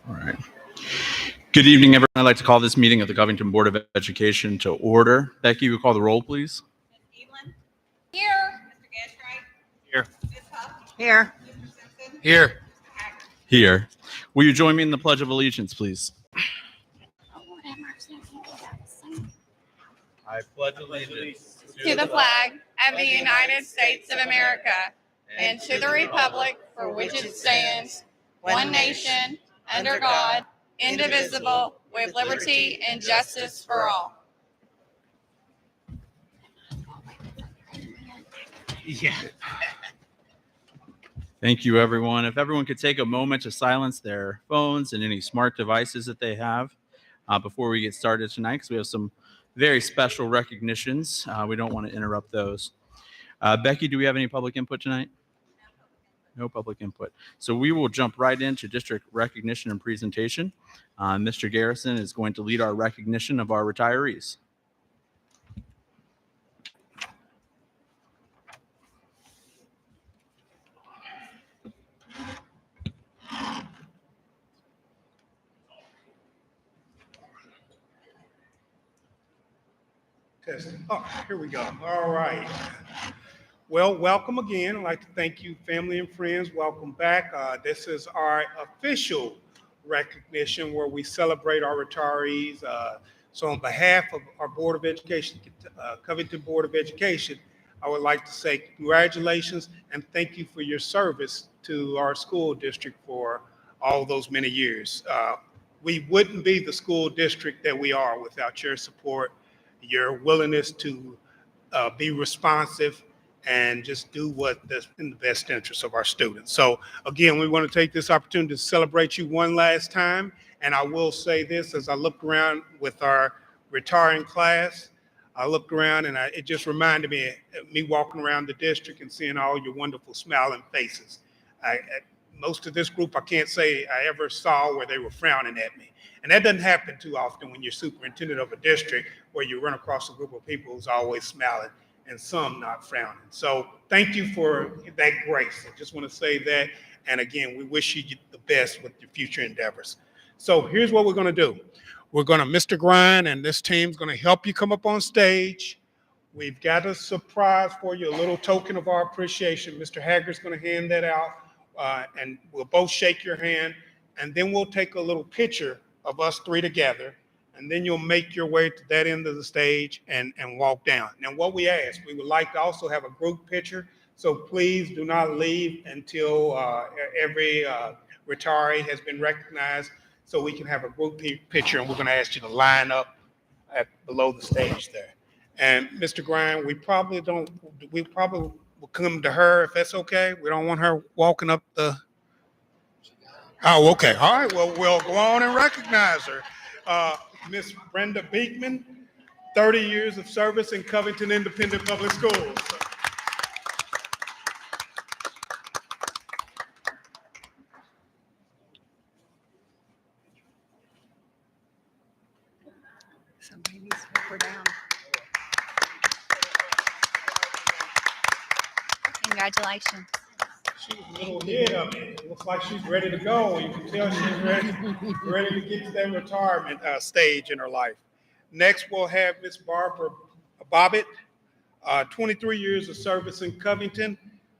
All right. Good evening, everyone. I'd like to call this meeting of the Covington Board of Education to order. Becky, you call the roll, please. Ms. Evelyn? Here. Mr. Gasright? Here. Ms. Huff? Here. Mr. Simpson? Here. Mr. Haggard? Here. Will you join me in the Pledge of Allegiance, please? I pledge allegiance To the flag of the United States of America and to the republic for which it stands, one nation, under God, indivisible, with liberty and justice for all. Yeah. Thank you, everyone. If everyone could take a moment to silence their phones and any smart devices that they have before we get started tonight, because we have some very special recognitions. We don't want to interrupt those. Becky, do we have any public input tonight? No public input. So we will jump right into district recognition and presentation. Mr. Garrison is going to lead our recognition of our retirees. Testing. Oh, here we go. All right. Well, welcome again. I'd like to thank you, family and friends. Welcome back. This is our official recognition where we celebrate our retirees. So on behalf of our Board of Education, Covington Board of Education, I would like to say congratulations and thank you for your service to our school district for all those many years. We wouldn't be the school district that we are without your support, your willingness to be responsive and just do what's in the best interest of our students. So again, we want to take this opportunity to celebrate you one last time. And I will say this, as I looked around with our retiring class, I looked around and it just reminded me of me walking around the district and seeing all your wonderful smiling faces. Most of this group, I can't say I ever saw where they were frowning at me. And that doesn't happen too often when you're superintendent of a district where you run across a group of people who's always smiling and some not frowning. So thank you for that grace. I just want to say that. And again, we wish you the best with your future endeavors. So here's what we're going to do. We're going to, Mr. Grind and this team's going to help you come up on stage. We've got a surprise for you, a little token of our appreciation. Mr. Haggard's going to hand that out. And we'll both shake your hand, and then we'll take a little picture of us three together, and then you'll make your way to that end of the stage and walk down. Now, what we ask, we would like to also have a group picture, so please do not leave until every retiree has been recognized, so we can have a group picture, and we're going to ask you to line up below the stage there. And Mr. Grind, we probably will come to her if that's okay. We don't want her walking up the. Oh, okay. All right. Well, we'll go on and recognize her. Miss Brenda Beekman, 30 years of service in Covington Independent Public Schools. Somebody needs to put her down. Congratulations. She's a little ahead of it. It looks like she's ready to go. You can tell she's ready to get to that retirement stage in her life. Next, we'll have Miss Barbara Bobbitt, 23 years of service in Covington,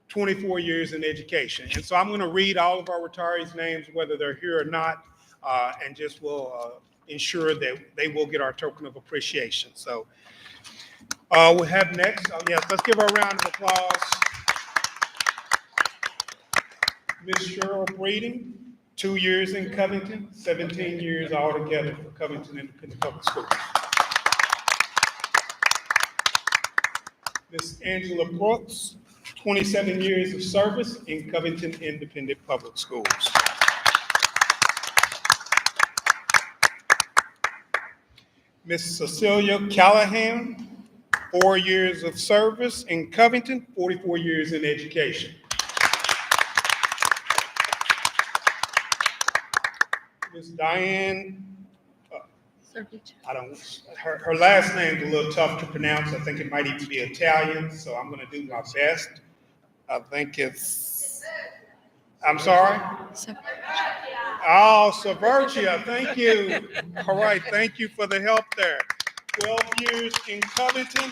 24 years in education. And so I'm going to read all of our retirees' names, whether they're here or not, and just will ensure that they will get our token of appreciation. So we'll have next, yes, let's give her a round of applause. Ms. Cheryl Breeding, 2 years in Covington, 17 years altogether for Covington Independent Public Schools. Ms. Angela Brooks, 27 years of service in Covington Independent Public Schools. Ms. Cecilia Callahan, 4 years of service in Covington, 44 years in education. Ms. Diane, her last name's a little tough to pronounce. I think it might even be Italian, so I'm going to do my best. I think it's, I'm sorry? Oh, Suburgia, thank you. All right, thank you for the help there. 12 years in Covington,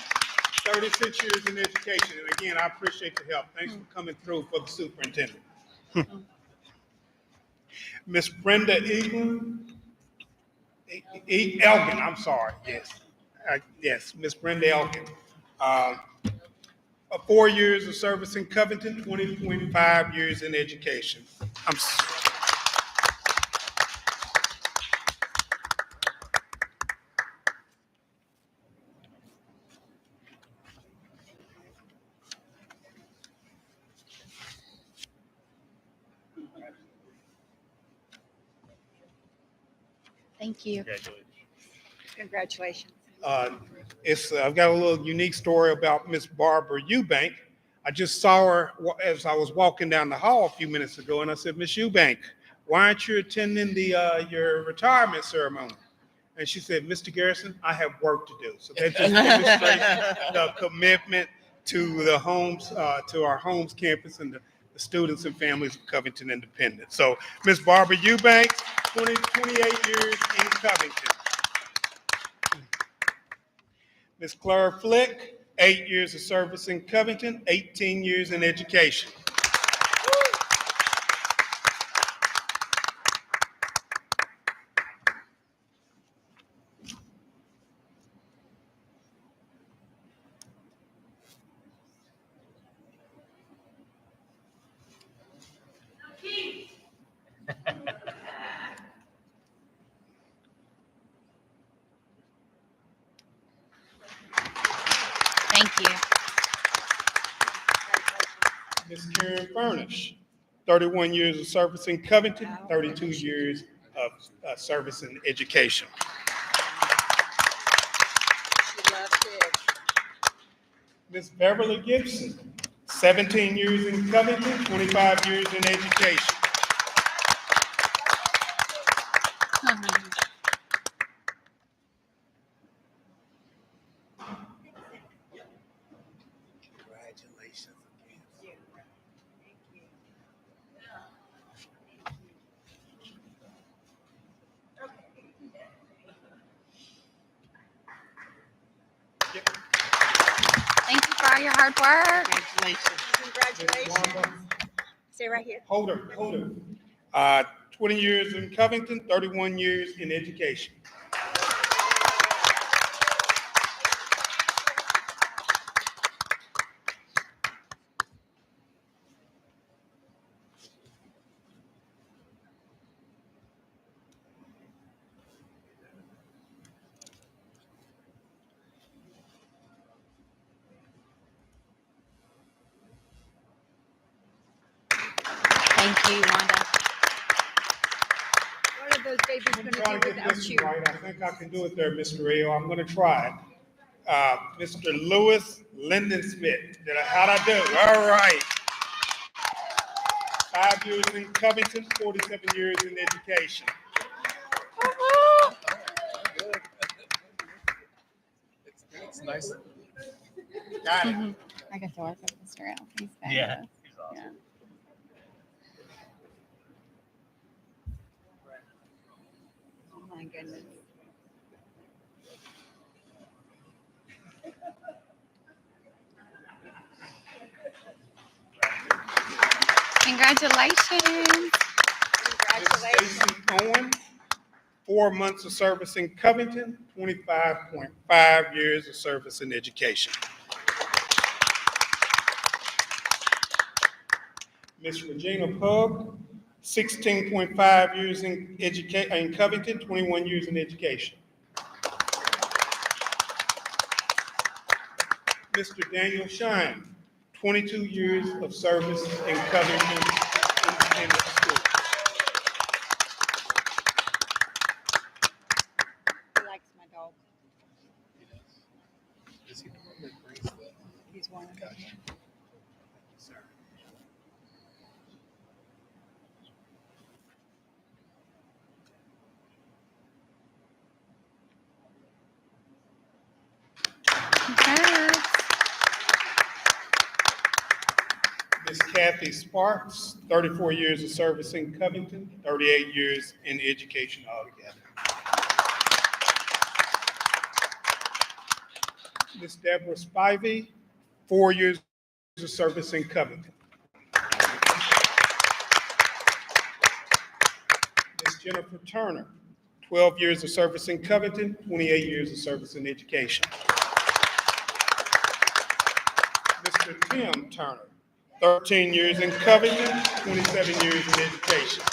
36 years in education. And again, I appreciate the help. Thanks for coming through for the superintendent. Miss Brenda Elgin, I'm sorry, yes. Yes, Miss Brenda Elgin. 4 years of service in Covington, 20.5 years in education. Thank you. Congratulations. I've got a little unique story about Miss Barbara Eubank. I just saw her as I was walking down the hall a few minutes ago, and I said, Miss Eubank, why aren't you attending your retirement ceremony? And she said, Mr. Garrison, I have work to do. So that just demonstrates the commitment to the homes, to our homes campus and the students and families of Covington Independent. So Miss Barbara Eubank, 28 years in Covington. Ms. Clara Flick, 8 years of service in Covington, 18 years in education. Thank you. Ms. Karen Furnish, 31 years of service in Covington, 32 years of service in education. Ms. Beverly Gibson, 17 years in Covington, 25 years in education. Congratulations again. Thank you for all your hard work. Congratulations. Stay right here. Hold her. 20 years in Covington, 31 years in education. Thank you, Wanda. What are those babies I'm going trying to to do get without this you? right. I think I can do it there, Mr. Ayo. I'm going to try it. Mr. Lewis Linden Smith. How'd I do? All right. 5 years in Covington, 47 years in education. It's nice. Got it. I got to work with Mr. L. He's Yeah. fabulous. Yeah. Oh my goodness. Congratulations. Stacy Owen, 4 months of service in Covington, 25.5 years of service in education. Miss Regina Pug, 16.5 years in Covington, 21 years in education. Mr. Daniel Shine, 22 years of service in Covington Independent School. He likes my dog. Is he the one that brings the? He's one of them. Sir. Congrats. Ms. Kathy Sparks, 34 years of service in Covington, 38 years in education altogether. Ms. Deborah Spivey, 4 years of service in Covington. Ms. Jennifer Turner, 12 years of service in Covington, 28 years of service in education. Mr. Tim Turner, 13 years in Covington, 27 years in education.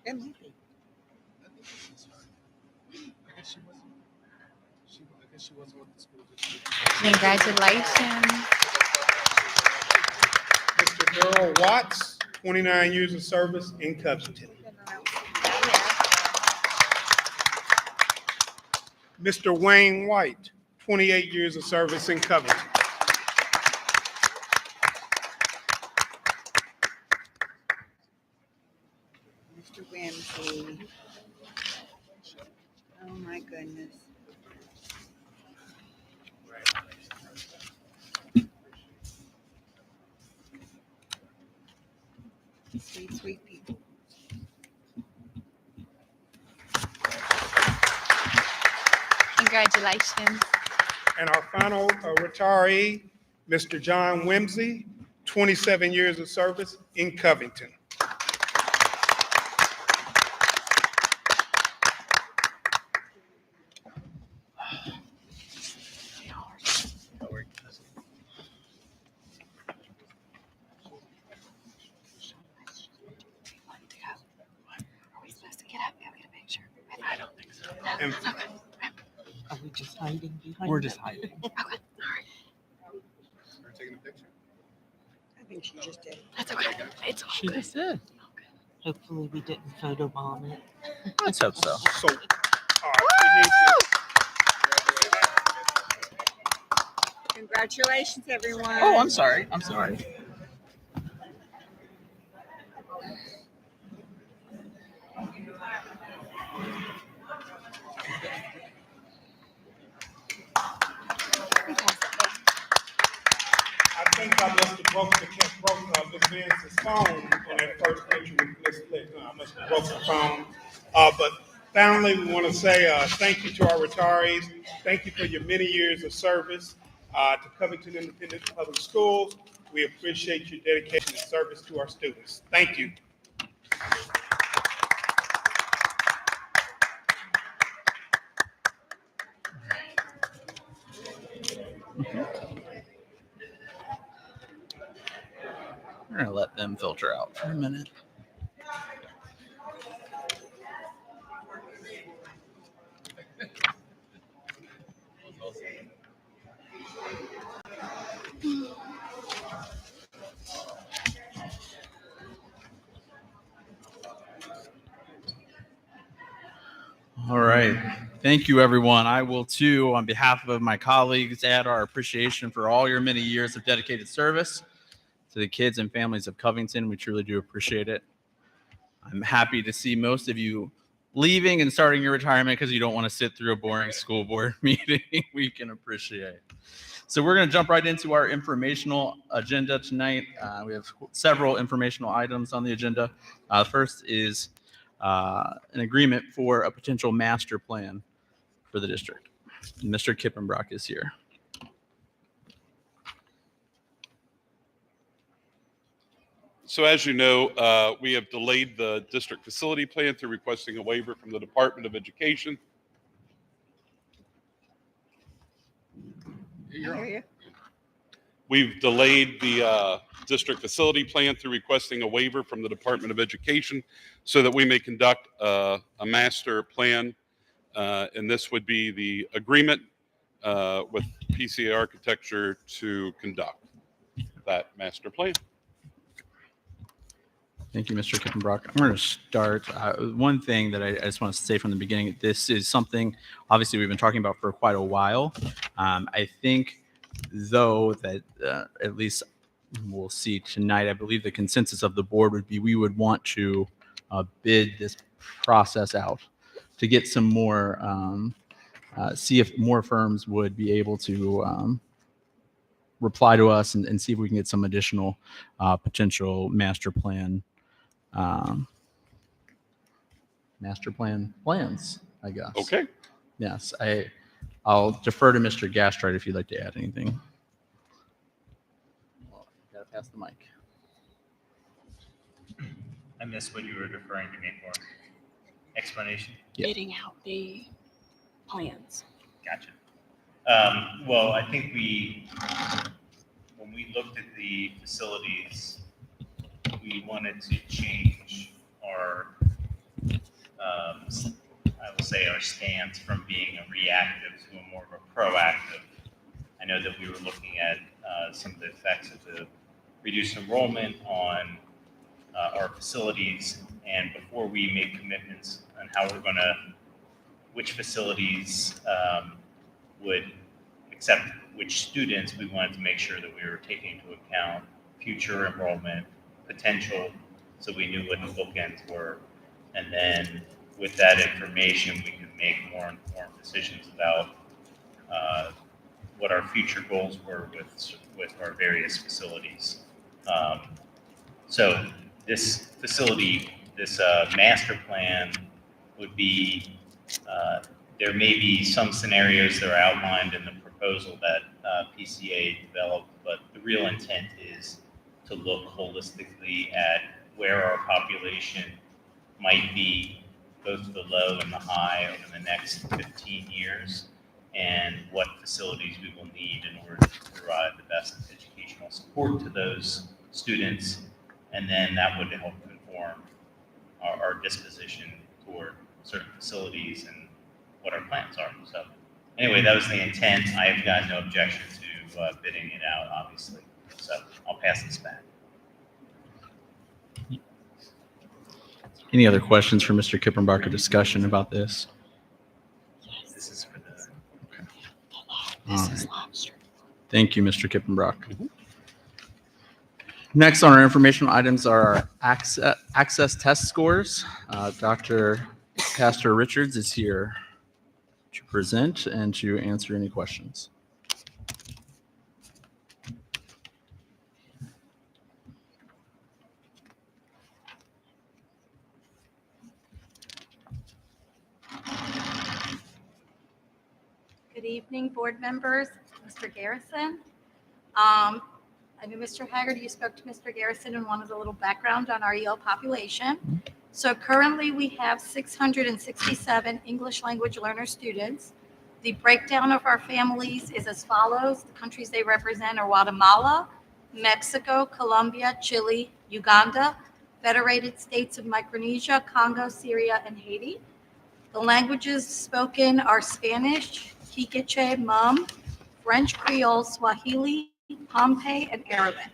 It might be. I guess she wasn't with the school district. Congratulations. Mr. Earl Watts, 29 years of service in Covington. Mr. Wayne White, 28 years of service in Covington. Mr. Wimsey. Oh my goodness. Sweet, sweet people. Congratulations. And our final retiree, Mr. John Wimsey, 27 years of service in Covington. Are we supposed to get up and get a picture? I don't think so. And Are we just hiding behind? We're just hiding. Okay. All right. We're taking a picture. I think she just did. That's okay. It's all She good. just did. Hopefully we didn't photobomb it. Let's hope so. so, all right, we need to. Congratulations, everyone. Oh, I'm sorry. I'm sorry. I think I must have broke Ms. Vance's phone on that first picture with Ms. Lick. I must have broke the phone. But finally, we want to say thank you to our retirees. Thank you for your many years of service to Covington Independent Public Schools. We appreciate your dedication and service to our students. Thank you. We're going to let them filter out for a minute. All right. Thank you, everyone. I will, too, on behalf of my colleagues, add our appreciation for all your many years of dedicated service to the kids and families of Covington. We truly do appreciate it. I'm happy to see most of you leaving and starting your retirement because you don't want to sit through a boring school board meeting. We can appreciate. So we're going to jump right into our informational agenda tonight. We have several informational items on the agenda. First is an agreement for a potential master plan for the district. Mr. Kippenbrock is here. So as you know, we have delayed the district facility plan through requesting a waiver from the Department of Education. I hear you. We've delayed the district facility plan through requesting a waiver from the Department of Education so that we may conduct a master plan. And this would be the agreement with PCA Architecture to conduct that master plan. Thank you, Mr. Kippenbrock. I'm going to start. One thing that I just want to say from the beginning, this is something obviously we've been talking about for quite a while. I think though, that at least we'll see tonight, I believe the consensus of the board would be we would want to bid this process out to get some more, see if more firms would be able to reply to us and see if we can get some additional potential um, master plans, I guess. Okay. Yes, I'll defer to Mr. Gastrite if you'd like to add anything. Gotta pass the mic. I missed what you were referring to me for. Explanation? Yeah. Bidding out the plans. Gotcha. Well, I think when we looked at the facilities, we wanted to change our, I will say, our stance from being a reactive to a more of a proactive. I know that we were looking at some of the effects of the reduced enrollment on our facilities, and before we make commitments on how we're going to, which facilities would accept which students, we wanted to make sure that we were taking into account future enrollment potential, so we knew what the bookends were. And then with that information, we could make more informed decisions about what our future goals were with our various facilities. So this facility, this master plan would be, there may be some scenarios that are outlined in the proposal that PCA developed, but the real intent is to look holistically at where our population might be, both the low and the high, over the next 15 years, and what facilities we will need in order to provide the best educational support to those students. And then that would help inform our disposition toward certain facilities and what our plans are. So anyway, that was the intent. I have got no objection to bidding it out, obviously. So I'll pass this back. Any other questions for Mr. Kippenbach or discussion about this? This is for the All right. Thank you, Mr. Kippenbrock. Next on our informational items are our access test scores. Dr. Pastor Richards is here to present and to answer any questions. Good evening, board members, Mr. Garrison. I know Mr. Haggard, you spoke to Mr. Garrison and wanted a little background on our EL population. So currently we have 667 English language learner students. The breakdown of our families is as follows. The countries they represent are Guatemala, Mexico, Colombia, Chile, Uganda, Federated States of Micronesia, Congo, Syria, and Haiti. The languages spoken are Spanish, Quiche, Mum, French Creole, Swahili, Pompey, and Arabic.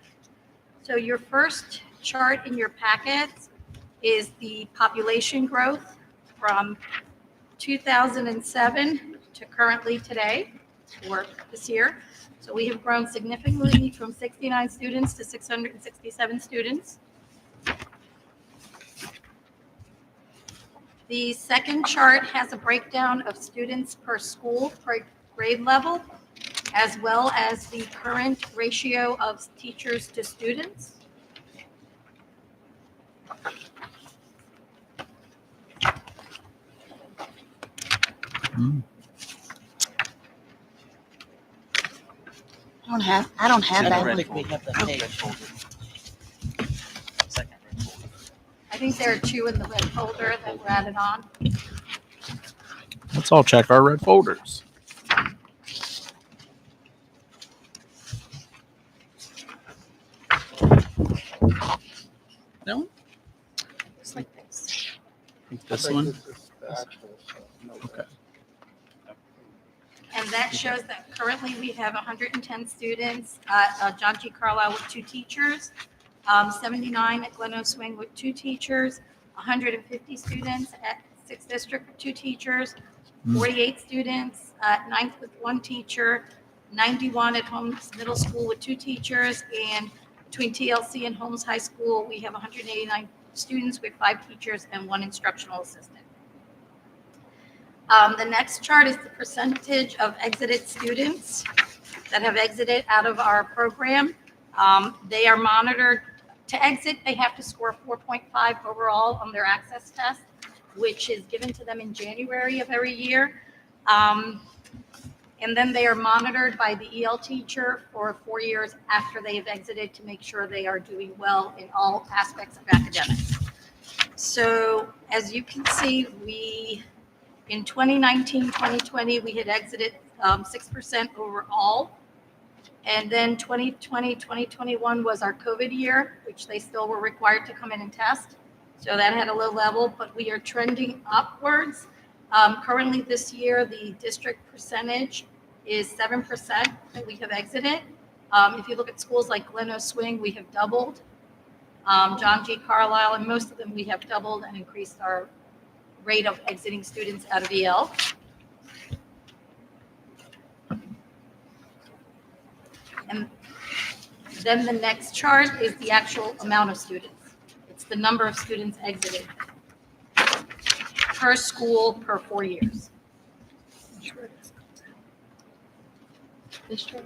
So your first chart in your packets is the population growth from 2007 to currently today, or this year. So we have grown significantly from 69 students to 667 students. The second chart has a breakdown of students per school, per grade level, as well as the current ratio of teachers to students. I don't have Second that. red Like we have the folder. page. Red folder. Second red folder. I think there are two in the red folder that were added on. Let's all check our red folders. No? It's like this. This one? Okay. And that shows that currently we have 110 students, John G. Carlisle with 2 teachers, 79 at Glen Swing with 2 teachers, 150 students at 6th District with 2 teachers, 48 students at 9th with 1 teacher, 91 at Holmes Middle School with 2 teachers, and between TLC and Holmes High School, we have 189 students with 5 teachers and 1 instructional assistant. The next chart is the percentage of exited students that have exited out of our program. They are monitored. To exit, they have to score 4.5 overall on their access test, which is given to them in January of every year. And then they are monitored by the EL teacher for 4 years after they have exited to make sure they are doing well in all aspects of academics. So as you can see, in 2019, 2020, we had exited 6% overall. And then 2020, 2021 was our COVID year, which they still were required to come in and test. So that had a low level, but we are trending upwards. Currently this year, the district percentage is 7% that we have exited. If you look at schools like Glen Swing, we have doubled. John G. Carlisle, and most of them, we have doubled and increased our rate of exiting students out of EL. And then the next chart is the actual amount of students. It's the number of students exited per school per 4 years. This chart.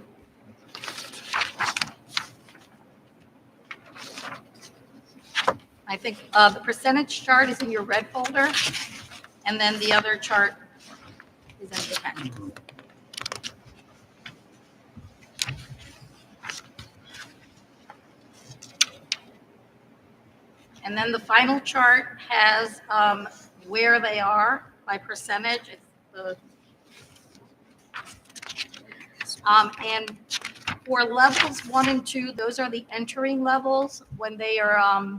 I think the percentage chart is in your red folder, and then the other chart is in the packet. And then the final chart has where they are by percentage. It's the, and for levels 1 and 2, those are the entering levels when they are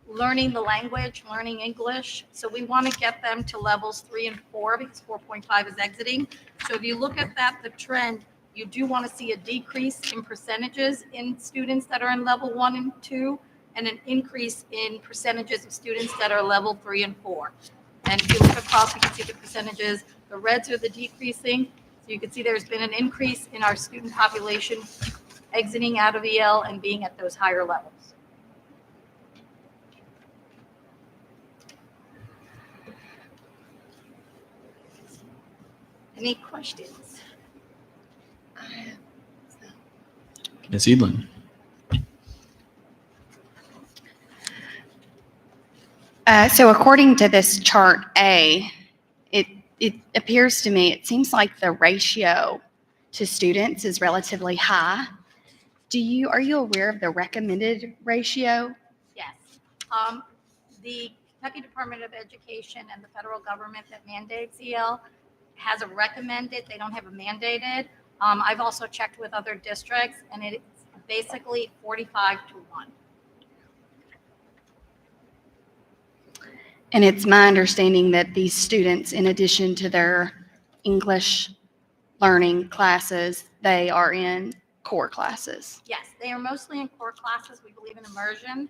learning the language, learning English. So we want to get them to levels 3 and 4 because 4.5 is exiting. So if you look at that, the trend, you do want to see a decrease in percentages in students that are in level 1 and 2, and an increase in percentages of students that are level 3 and 4. And if you look across, you can see the percentages. The reds are the decreasing. So you can see there's been an increase in our student population exiting out of EL and being at those higher levels. Any questions? Ms. Edlin. So according to this chart A, it appears to me, it seems like the ratio to students is relatively high. Are you aware of the recommended ratio? Yes. The Kentucky Department of Education and the federal government that mandates EL has a recommended, they don't have a mandated. I've also checked with other districts, and it's basically 45 to 1. And it's my understanding that these students, in addition to their English learning classes, they are in core classes. Yes, they are mostly in core classes. We believe in immersion.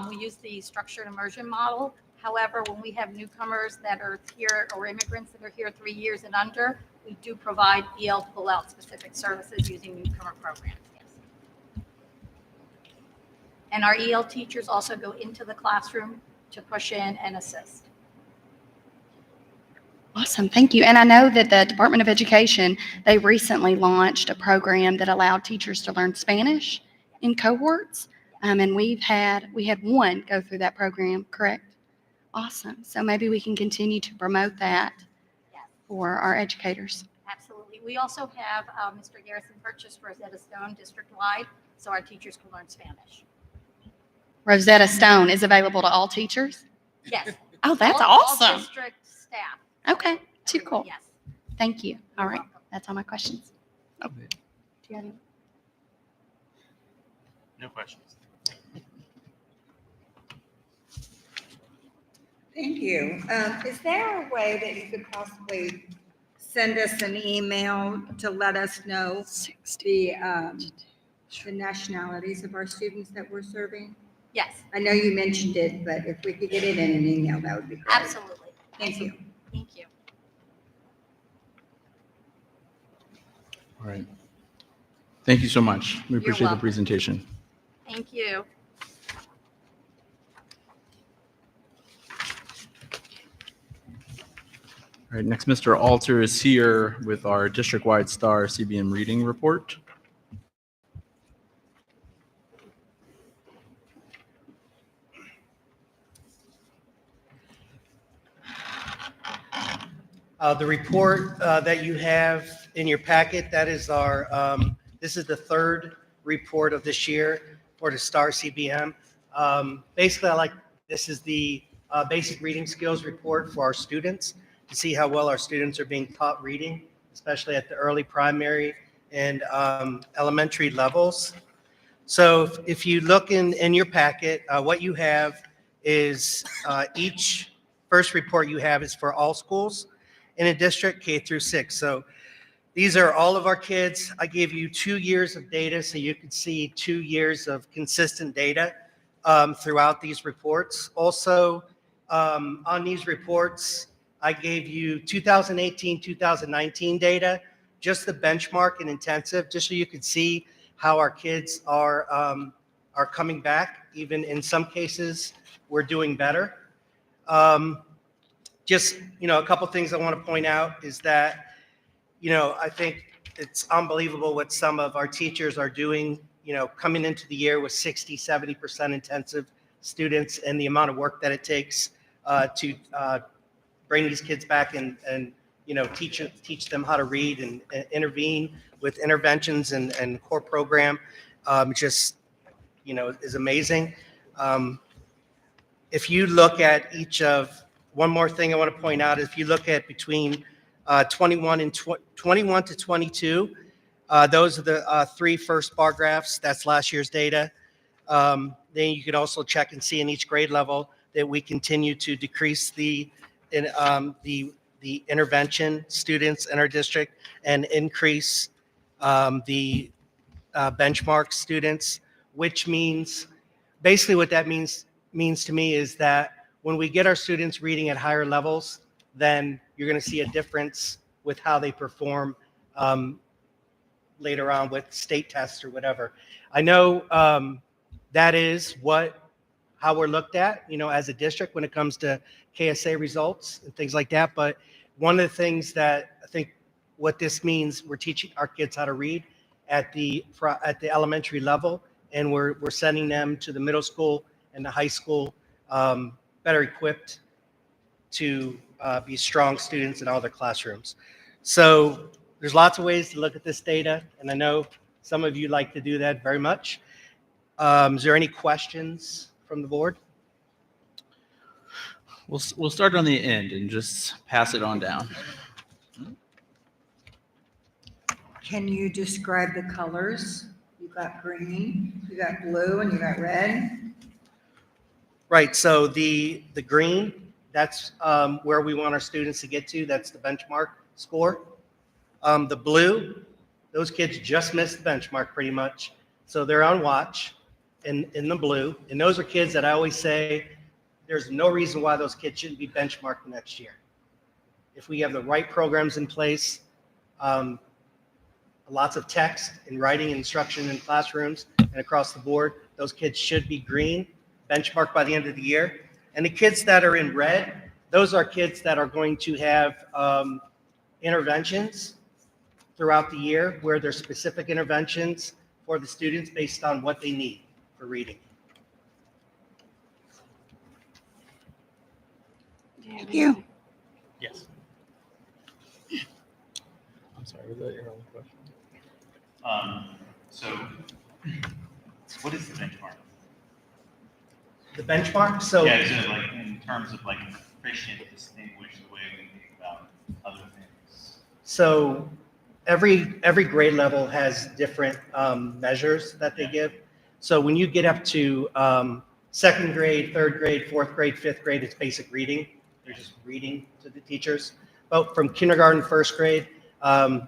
We use the structured immersion model. However, when we have newcomers that are here or immigrants that are here 3 years and under, we do provide EL pull-out specific services using newcomer programs. Yes. And our EL teachers also go into the classroom to push in and assist. Awesome, thank you. And I know that the Department of Education, they recently launched a program that allowed teachers to learn Spanish in cohorts. And we had one go through that program, correct? Awesome. So maybe we can continue to promote that for our educators. Absolutely. We also have Mr. Garrison purchased Rosetta Stone district-wide, so our teachers can learn Spanish. Rosetta Stone is available to all teachers? Yes. Oh, that's all awesome. District staff. Okay, too cool. Yes. Thank you. All right, welcome. that's all my questions. Oh, do you have any? No questions. Thank you. Is there a way that you could possibly send us an email to let us know the nationalities of our students that we're serving? Yes, I know you mentioned it, but if we could get it in an email, that would be great. absolutely. Thank you. Thank you. All right. Thank you so much. We appreciate the welcome. presentation. Thank you. All right, next, Mr. Alter is here with our district-wide STAR CBM reading report. The report that you have in your packet, that is this is the third report of this year for the STAR CBM. Basically, this is the basic reading skills report for our students to see how well our students are being taught reading, especially at the early primary and elementary levels. So if you look in your packet, what you have is each first report you have is for all schools in a district K through 6. So these are all of our kids. I gave you 2 years of data so you could see 2 years of consistent data throughout these reports. Also, on these reports, I gave you 2018, 2019 data, just the benchmark and intensive, just so you could see how our kids are coming back. Even in some cases, we're doing better. Just, a couple things I want to point out is that, I think it's unbelievable what some of our teachers are doing, coming into the year with 60, 70% intensive students and the amount of work that it takes to bring these kids back and teach them how to read and intervene with interventions and core program. Just, is amazing. If you look at one more thing I want to point out, if you look at between 21 to 22, those are the 3 first bar graphs. That's last year's data. Then you could also check and see in each grade level that we continue to decrease the intervention students in our district and increase the benchmark students, which means basically what that means to me is that when we get our students reading at higher levels, then you're going to see a difference with how they perform later on with state tests or whatever. I know that is how we're looked at, as a district when it comes to KSA results and things like that. But one of the things that I think what this means, we're teaching our kids how to read at the elementary level, and we're sending them to the middle school and the high school better equipped to be strong students in all their classrooms. So there's lots of ways to look at this data, and I know some of you like to do that very much. Is there any questions from the board? We'll start on the end and just pass it on down. Can you describe the colors? You got green, you got blue, and you got red. Right, so the green, that's where we want our students to get to. That's the benchmark score. The blue, those kids just missed the benchmark pretty much. So they're on watch in the blue. And those are kids that I always say, there's no reason why those kids shouldn't be benchmarked next year. If we have the right programs in place, lots of text and writing instruction in classrooms and across the board, those kids should be green, benchmarked by the end of the year. And the kids that are in red, those are kids that are going to have interventions throughout the year where there's specific interventions for the students based on what they need for reading. Thank you. Yes. I'm sorry, was that your only question? So what is the benchmark? The benchmark, so Yeah, is it like in terms of like proficient, distinguished, the way we think about other things? So every grade level has different measures that they give. So when you get up to second grade, third grade, fourth grade, fifth grade, it's basic reading. They're just reading to the teachers. But from kindergarten, first grade,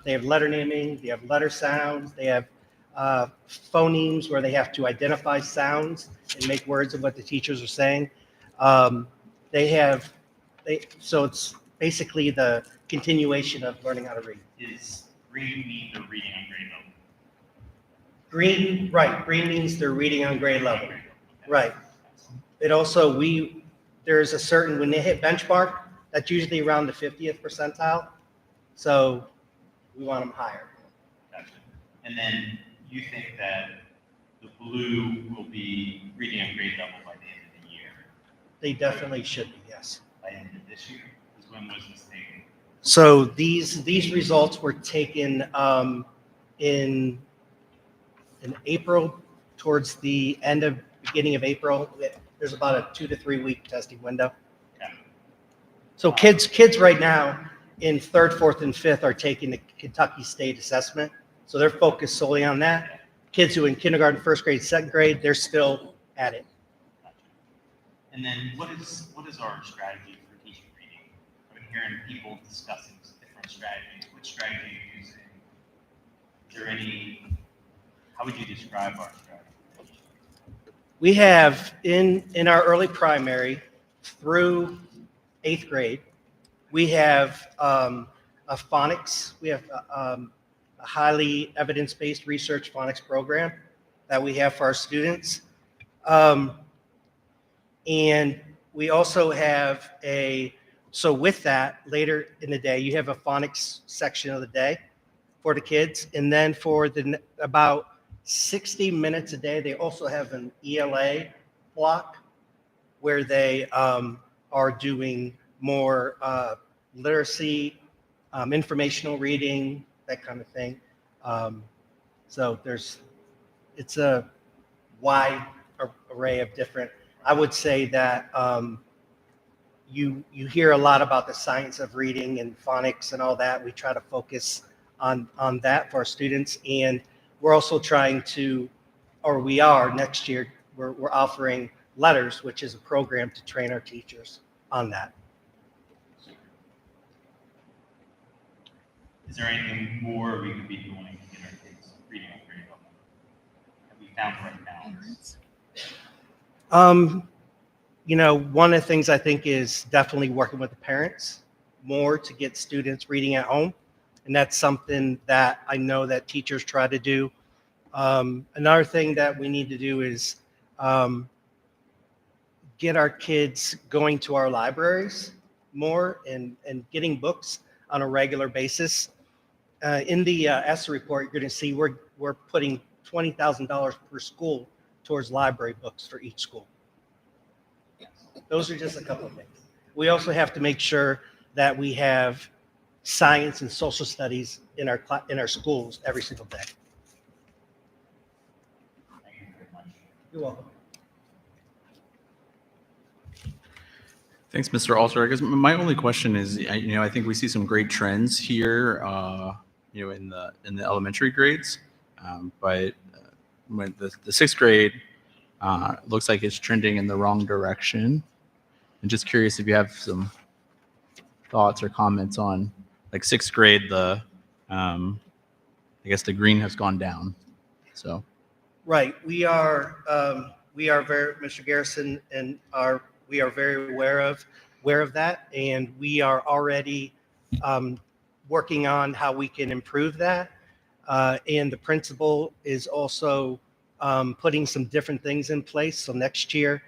they have letter naming, they have letter sounds, they have phonemes where they have to identify sounds and make words of what the teachers are saying. So it's basically the continuation of learning how to read. Is green means they're reading on grade level. Green, right, green means they're reading on grade level. Right. It also, there's a certain, when they hit benchmark, that's usually around the 50th percentile. So we want them higher. Gotcha. And then you think that the blue will be reading on grade level by the end of the year? They definitely should be, yes. By the end of this year? Because when was this taken? So these results were taken in April, towards the beginning of April. There's about a 2 to 3 week testing window. Okay. So kids right now in 3rd, 4th, and 5th are taking the Kentucky State assessment. So they're focused solely on that. Kids who in kindergarten, 1st grade, 2nd grade, they're still at it. Gotcha. And then what is our strategy for teaching reading? I've been hearing people discussing different strategies. Which strategy are you using? Is there any, how would you describe our strategy? We have in our early primary through 8th grade, we have a phonics. We have a highly evidence-based research phonics program that we have for our students. And we also have so with that, later in the day, you have a phonics section of the day for the kids. And then for about 60 minutes a day, they also have an ELA block where they are doing more literacy, informational reading, that kind of thing. So it's a wide array of different. I would say that you hear a lot about the science of reading and phonics and all that. We try to focus on that for our students, and we're also trying to, or we are next year, we're offering Letters, which is a program to train our teachers on that. Is there anything more we could be doing to get our kids reading on grade level? Have we found right now? One of the things I think is definitely working with the parents more to get students reading at home. And that's something that I know that teachers try to do. Another thing that we need to do is get our kids going to our libraries more and getting books on a regular basis. In the ESSA report, you're going to see we're putting $20,000 per school towards library books for each school. Those are just a couple of things. We also have to make sure that we have science and social studies in our schools every single day. Thank you very much. You're welcome. Thanks, Mr. Alter. I guess my only question is, I think we see some great trends here, in the elementary grades, but when the 6th grade looks like it's trending in the wrong direction. I'm just curious if you have some thoughts or comments on, like 6th grade, I guess the green has gone down. So. Right. We are very, Mr. Garrison, and we are very aware of that, and we are already working on how we can improve that. And the principal is also putting some different things in place. So next year,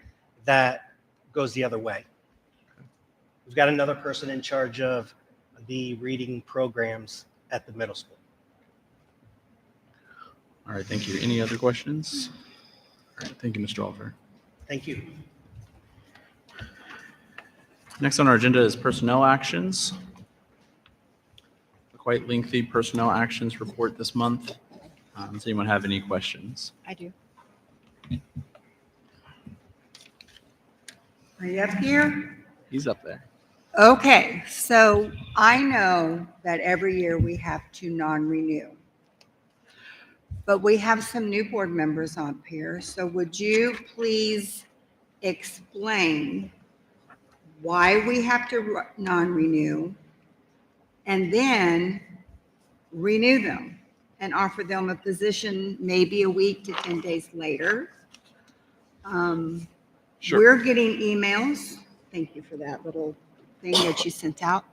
that goes the other way. We've got another person in charge of the reading programs at the middle school. All right, thank you. Any other questions? All right, thank you, Mr. Alter. Thank you. Next on our agenda is personnel actions. A quite lengthy personnel actions report this month. Does anyone have any questions? I do. Are you up here? He's up there. Okay, so I know that every year we have to non-renew. But we have some new board members up here, so would you please explain why we have to non-renew and then renew them and offer them a position maybe a week to 10 days later? Sure. We're getting emails. Thank you for that little thing that you sent out.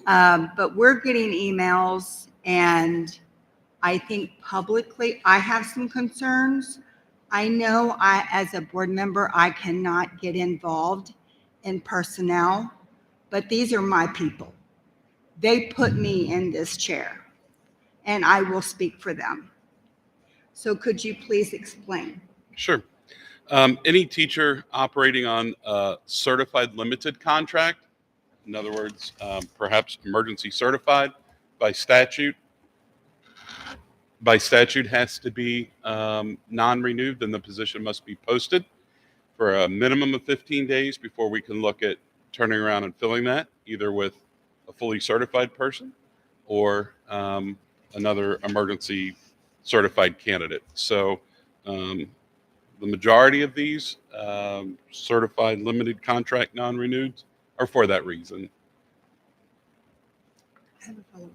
But we're getting emails and I think publicly, I have some concerns. I know as a board member, I cannot get involved in personnel, but these are my people. They put me in this chair, and I will speak for them. So could you please explain? Sure. Any teacher operating on a certified limited contract, in other words, perhaps emergency certified by statute, has to be non-renewed, then the position must be posted for a minimum of 15 days before we can look at turning around and filling that, either with a fully certified person or another emergency certified candidate. So the majority of these certified limited contract non-renewed are for that reason. I have a follow-up.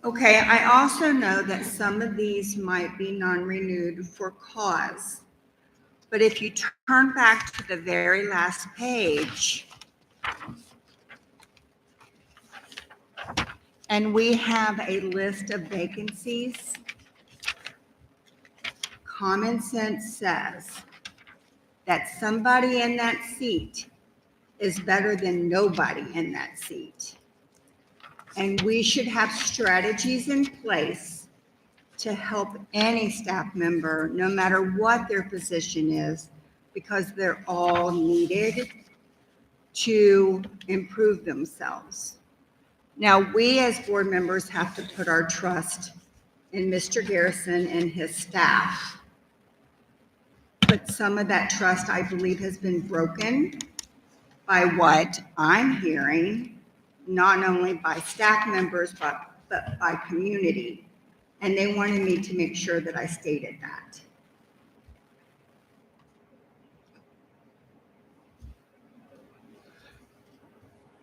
Okay, I also know that some of these might be non-renewed for cause. But if you turn back to the very last page, and we have a list of vacancies, common sense says that somebody in that seat is better than nobody in that seat. And we should have strategies in place to help any staff member, no matter what their position is, because they're all needed to improve themselves. Now, we as board members have to put our trust in Mr. Garrison and his staff. But some of that trust, I believe, has been broken by what I'm hearing, not only by staff members, but by community. And they wanted me to make sure that I stated that.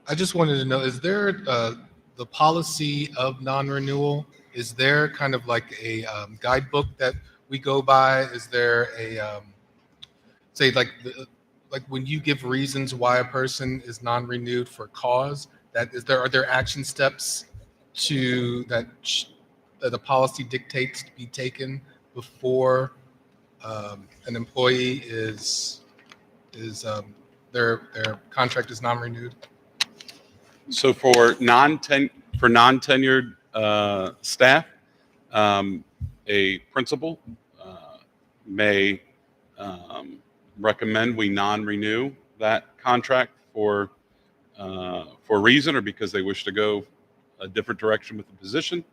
I just wanted to know, is there the policy of non-renewal? Is there kind of like a guidebook that we go by? Is there a, say like when you give reasons why a person is non-renewed for cause, are there action steps that the policy dictates to be taken before an employee their contract is non-renewed? So for non-tenured staff, a principal may recommend we non-renew that contract for a reason, or because they wish to go a different direction with the position,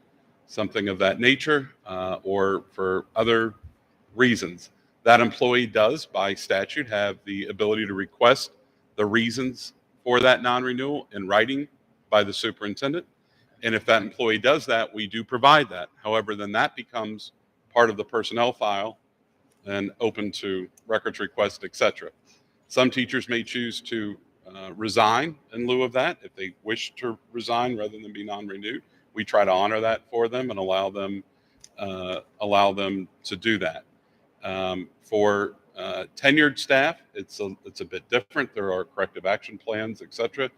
something of that nature, or for other reasons. That employee does, by statute, have the ability to request the reasons for that non-renewal in writing by the superintendent. And if that employee does that, we do provide that. However, then that becomes part of the personnel file and open to records request, etc. Some teachers may choose to resign in lieu of that if they wish to resign rather than be non-renewed. We try to honor that for them and allow them to do that. For tenured staff, it's a bit different. There are corrective action plans, etc.,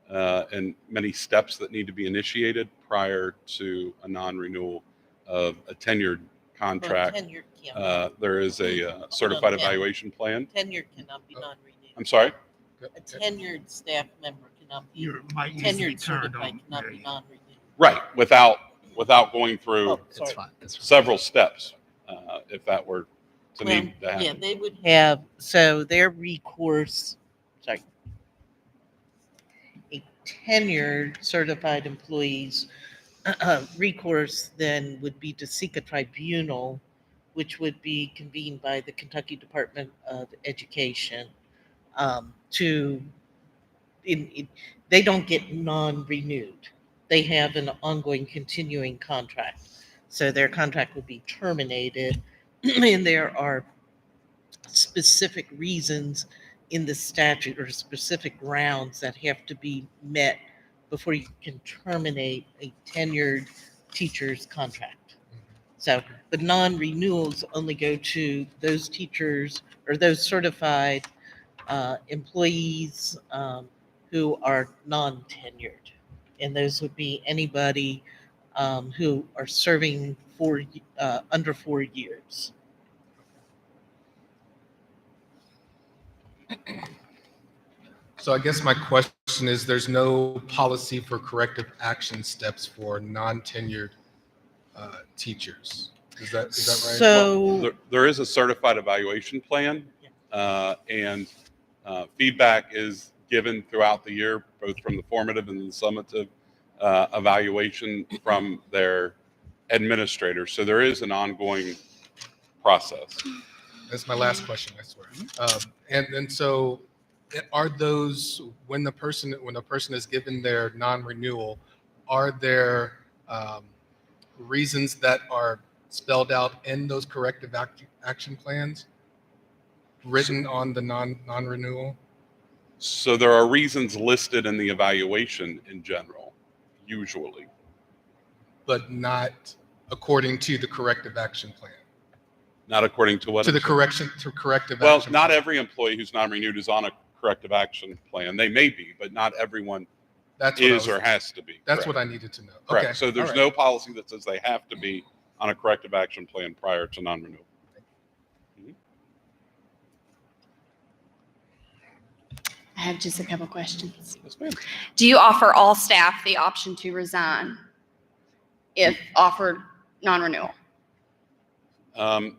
and many steps that need to be initiated prior to a non-renewal of a tenured contract. Well, tenured can't. There is a certified evaluation plan. Tenured cannot be non-renewed. I'm sorry? A tenured staff member cannot be, Your mic needs to be tenured turned certified on. cannot There be you go. non-renewed. Right, without going through Oh, sorry. It's fine. It's fine. several steps, if that were to Well, need to happen. yeah, they would have, so their recourse, sorry, a tenured certified employee's recourse then would be to seek a tribunal, which would be convened by the Kentucky Department of Education they don't get non-renewed. They have an ongoing continuing contract. So their contract would be terminated and there are specific reasons in the statute or specific grounds that have to be met before you can terminate a tenured teacher's contract. So the non-renewals only go to those teachers or those certified employees who are non-tenured. And those would be anybody who are serving under 4 years. So I guess my question is, there's no policy for corrective action steps for non-tenured teachers. Is that right? So Well, there is a certified evaluation plan, and feedback is given throughout the year, both from the formative and the summative evaluation from their administrators. So there is an ongoing process. That's my last question, I swear. And so are those, when a person is given their non-renewal, are there reasons that are spelled out in those corrective action plans written on the non-renewal? So there are reasons listed in the evaluation in general, usually. But not according to the corrective action plan? Not according to what? To the corrective Well, action not plan. every employee who's non-renewed is on a corrective action plan. They may be, but not everyone is or has to be. That's Correct. what I needed to know. Correct. Okay. So there's all right. no policy that says they have to be on a corrective action plan prior to non-renewal. I have just a couple questions. Yes, ma'am. Do you offer all staff the option to resign if offered non-renewal?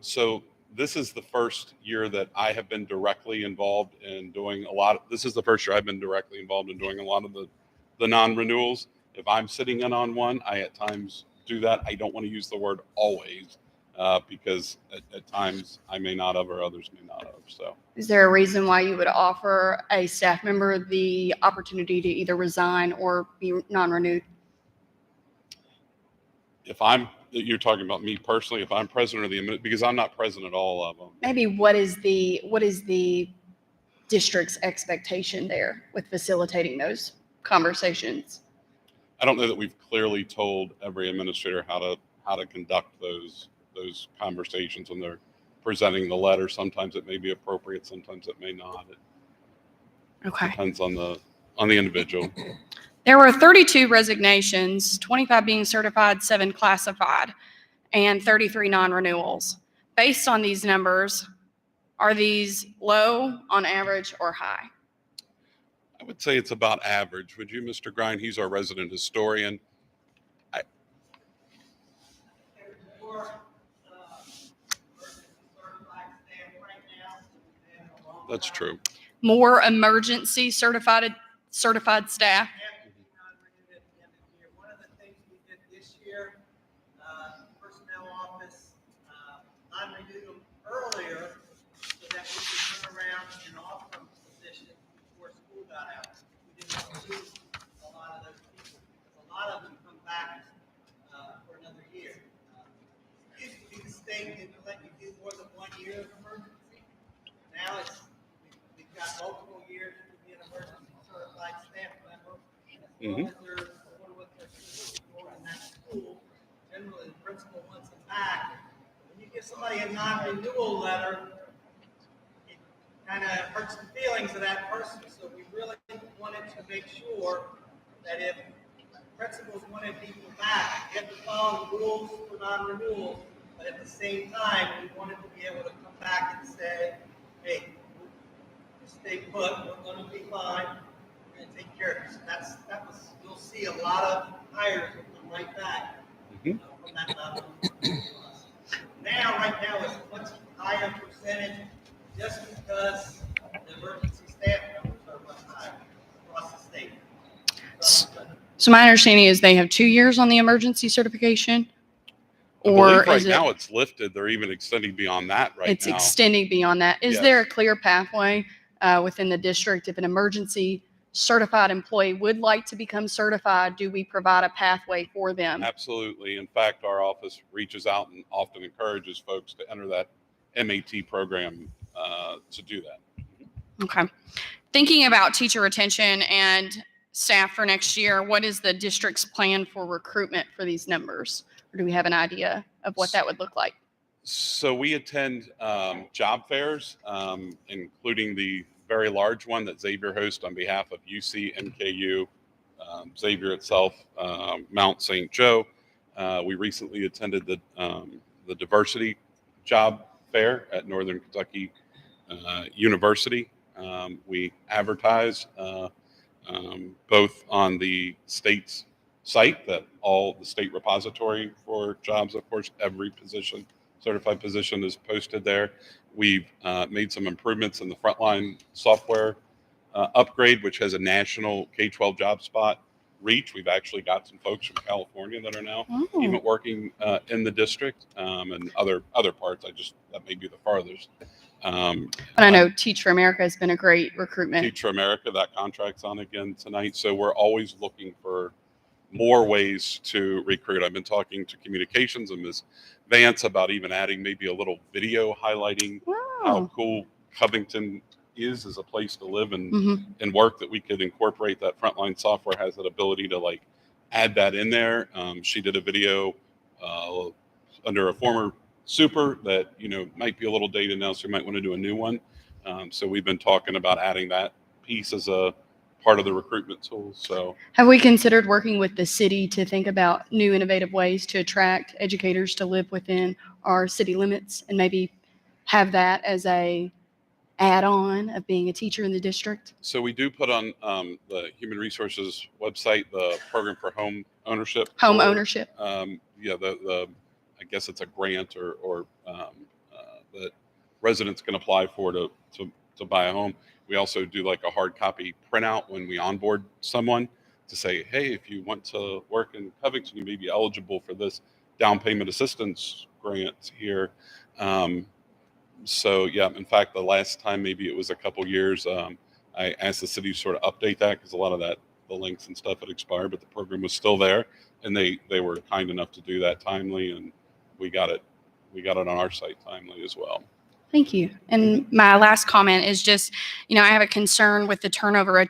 So this is the first year that I have been directly involved in doing a lot of, this is the first year I've been directly involved in doing a lot of the non-renewals. If I'm sitting in on one, I at times do that. I don't want to use the word always because at times I may not have or others may not have. So Is there a reason why you would offer a staff member the opportunity to either resign or be non-renewed? if you're talking about me personally, if I'm president of the, because I'm not president of all of them. Maybe what is the district's expectation there with facilitating those conversations? I don't know that we've clearly told every administrator how to conduct those conversations when they're presenting the letter. Sometimes it may be appropriate, sometimes it may not. It Okay. depends on the individual. There were 32 resignations, 25 being certified, 7 classified, and 33 non-renewals. Based on these numbers, are these low, on average, or high? I would say it's about average. Would you, Mr. Grind? He's our resident historian. That's true. More emergency certified staff? One of the things we did this year, personnel office, non-renewed them earlier so that we could turn around and offer them positions before school got out. We didn't want to lose a lot of those people because a lot of them come back for another year. It used to be the state didn't let you do more than 1 year of emergency. Now we've got multiple years to be an emergency certified staff member. As long as they're doing what they're supposed to do in that school, generally the principal wants them back. When you give somebody a non-renewal letter, it kind of hurts the feelings of that person. So we really wanted to make sure that if principals wanted people back, you have to follow the rules for non-renewals, but at the same time, we wanted to be able to come back and say, hey, stay put, we're going to be fine, we're going to take care of this. That was, you'll see a lot of hires will come right back from that level. Right now, it's a much higher percentage just because the emergency staff numbers are much higher across the state. So my understanding is they have 2 years on the emergency certification? I Or believe right is it, now it's lifted. They're even extending beyond that right it's now. extending beyond that? Is Yes. there a clear pathway within the district if an emergency certified employee would like to become certified? Do we provide a pathway for them? Absolutely. In fact, our office reaches out and often encourages folks to enter that MAT program to do that. Okay. Thinking about teacher retention and staff for next year, what is the district's plan for recruitment for these numbers? Or do we have an idea of what that would look like? So we attend job fairs, including the very large one that Xavier hosts on behalf of UC, NKU, Xavier itself, Mount St. Joe. We recently attended the diversity job fair at Northern Kentucky University. We advertise both on the state's site, that all the state repository for jobs, of course, every position, certified position is posted there. We've made some improvements in the frontline software upgrade, which has a national K-12 job spot reach. We've actually got some folks from California that are now even working in the district, and other parts. That may be the farthest. And I know Teach for America has been a great recruitment. Teach for America, that contract's on again tonight. So we're always looking for more ways to recruit. I've been talking to communications and Ms. Vance about even adding maybe a little video highlighting how cool Covington is as a place to live and work, that we could incorporate. That frontline software has that ability to like add that in there. She did a video under a former super that, might be a little dated now, so you might want to do a new one. So we've been talking about adding that piece as a part of the recruitment tool. So have we considered working with the city to think about new innovative ways to attract educators to live within our city limits, and maybe have that as a add-on of being a teacher in the district? So we do put on the Human Resources website the program for home ownership. Yeah, I guess it's a grant or that residents can apply for to buy a home. We also do like a hard copy printout when we onboard someone to say, hey, if you want to work in Covington, you may be eligible for this down payment assistance grant here. So yeah, in fact, the last time, maybe it was a couple years, I asked the city to sort of update that, because a lot of the links and stuff had expired, but the program was still there, and they were kind enough to do that timely, and we got it on our site timely as well. Thank you. And my last comment is just, I have a concern with the turnover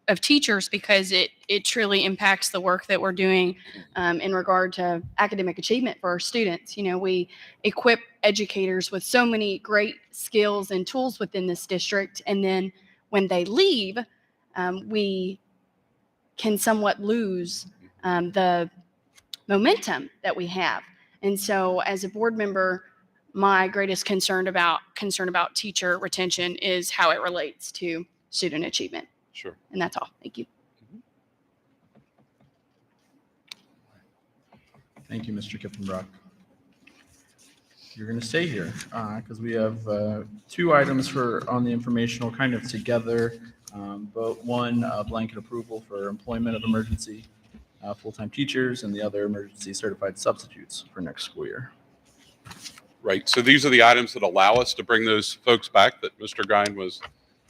of teachers, because it truly impacts the work that we're doing in regard to academic achievement for our students. We equip educators with so many great skills and tools within this district, and then when they leave, we can somewhat lose the momentum that we have. And so as a board member, my greatest concern about teacher retention is how it relates to student achievement. Sure. And that's all. Thank you. Thank you, Mr. Kippenbrock. You're going to stay here because we have two items on the informational kind of together, but one blanket approval for employment of emergency full-time teachers, and the other emergency certified substitutes for next school year. Right. So these are the items that allow us to bring those folks back that Mr. Guine was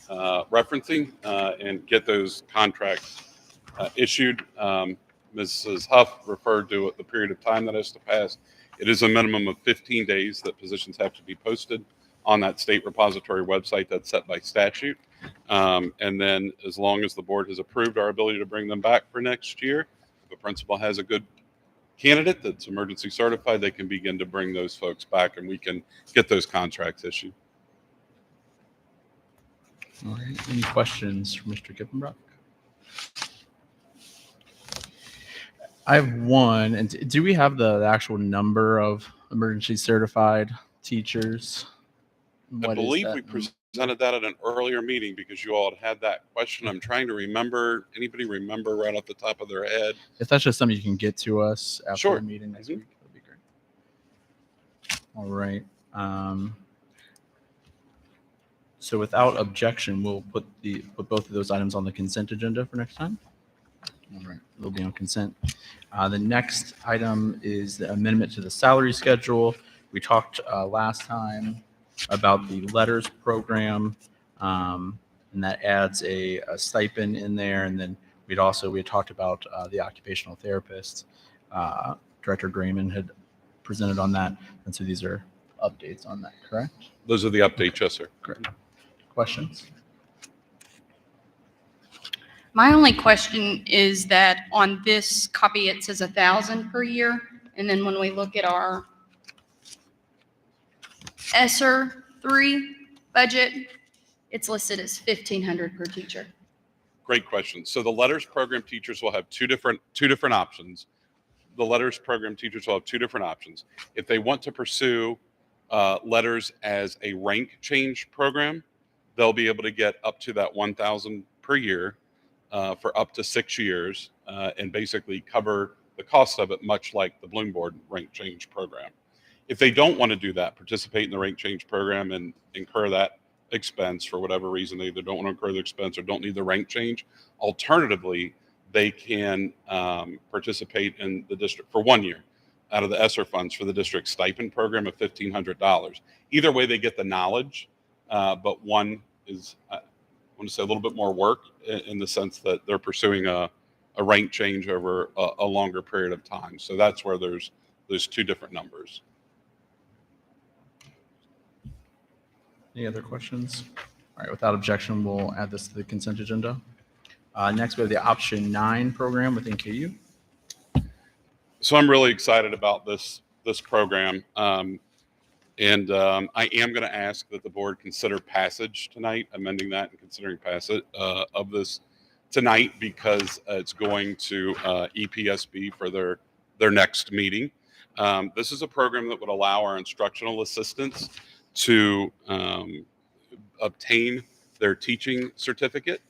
referencing and get those contracts issued. Mrs. Huff referred to the period of time that has to pass. It is a minimum of 15 days that positions have to be posted on that state repository website that's set by statute. And then as long as the board has approved our ability to bring them back for next year, if a principal has a good candidate that's emergency certified, they can begin to bring those folks back, and we can get those contracts issued. All right. Any questions for Mr. Kippenbrock? I have one. And do we have the actual number of emergency certified teachers? I believe we presented that at an earlier meeting because you all had that question. I'm trying to remember. Anybody remember right off the top of their head? If that's just something you can get to us after the meeting next week, that'd be great. All right. So without objection, we'll put both of those items on the consent agenda for next time. All right, they'll be on consent. The next item is the amendment to the salary schedule. We talked last time about the letters program, and that adds a stipend in there. And then we had talked about the occupational therapist. Director Grayman had presented on that. And so these are updates on that, correct? Those are the updates, yes, sir. Correct. Questions? My only question is that on this copy, it says 1,000 per year. And then when we look at our ESSER 3 budget, it's listed as 1,500 per teacher. Great question. So the letters program teachers will have two different options. the letters program teachers will have two different options. If they want to pursue letters as a rank change program, they'll be able to get up to that 1,000 per year for up to 6 years and basically cover the cost of it, much like the Bloom Board rank change program. If they don't want to do that, participate in the rank change program and incur that expense for whatever reason, they either don't want to incur the expense or don't need the rank change. Alternatively, they can participate in the district for 1 year out of the ESSER funds for the district stipend program of $1,500. Either way, they get the knowledge, but one is, I want to say, a little bit more work in the sense that they're pursuing a rank change over a longer period of time. So that's where there's two different numbers. Any other questions? All right, without objection, we'll add this to the consent agenda. Next, we have the option 9 program with NKU. So I'm really excited about this program. I am going to ask that the board consider passage tonight, amending that and considering passage of this tonight because it's going to EPSB for their next meeting. This is a program that would allow our instructional assistants to obtain their teaching certificate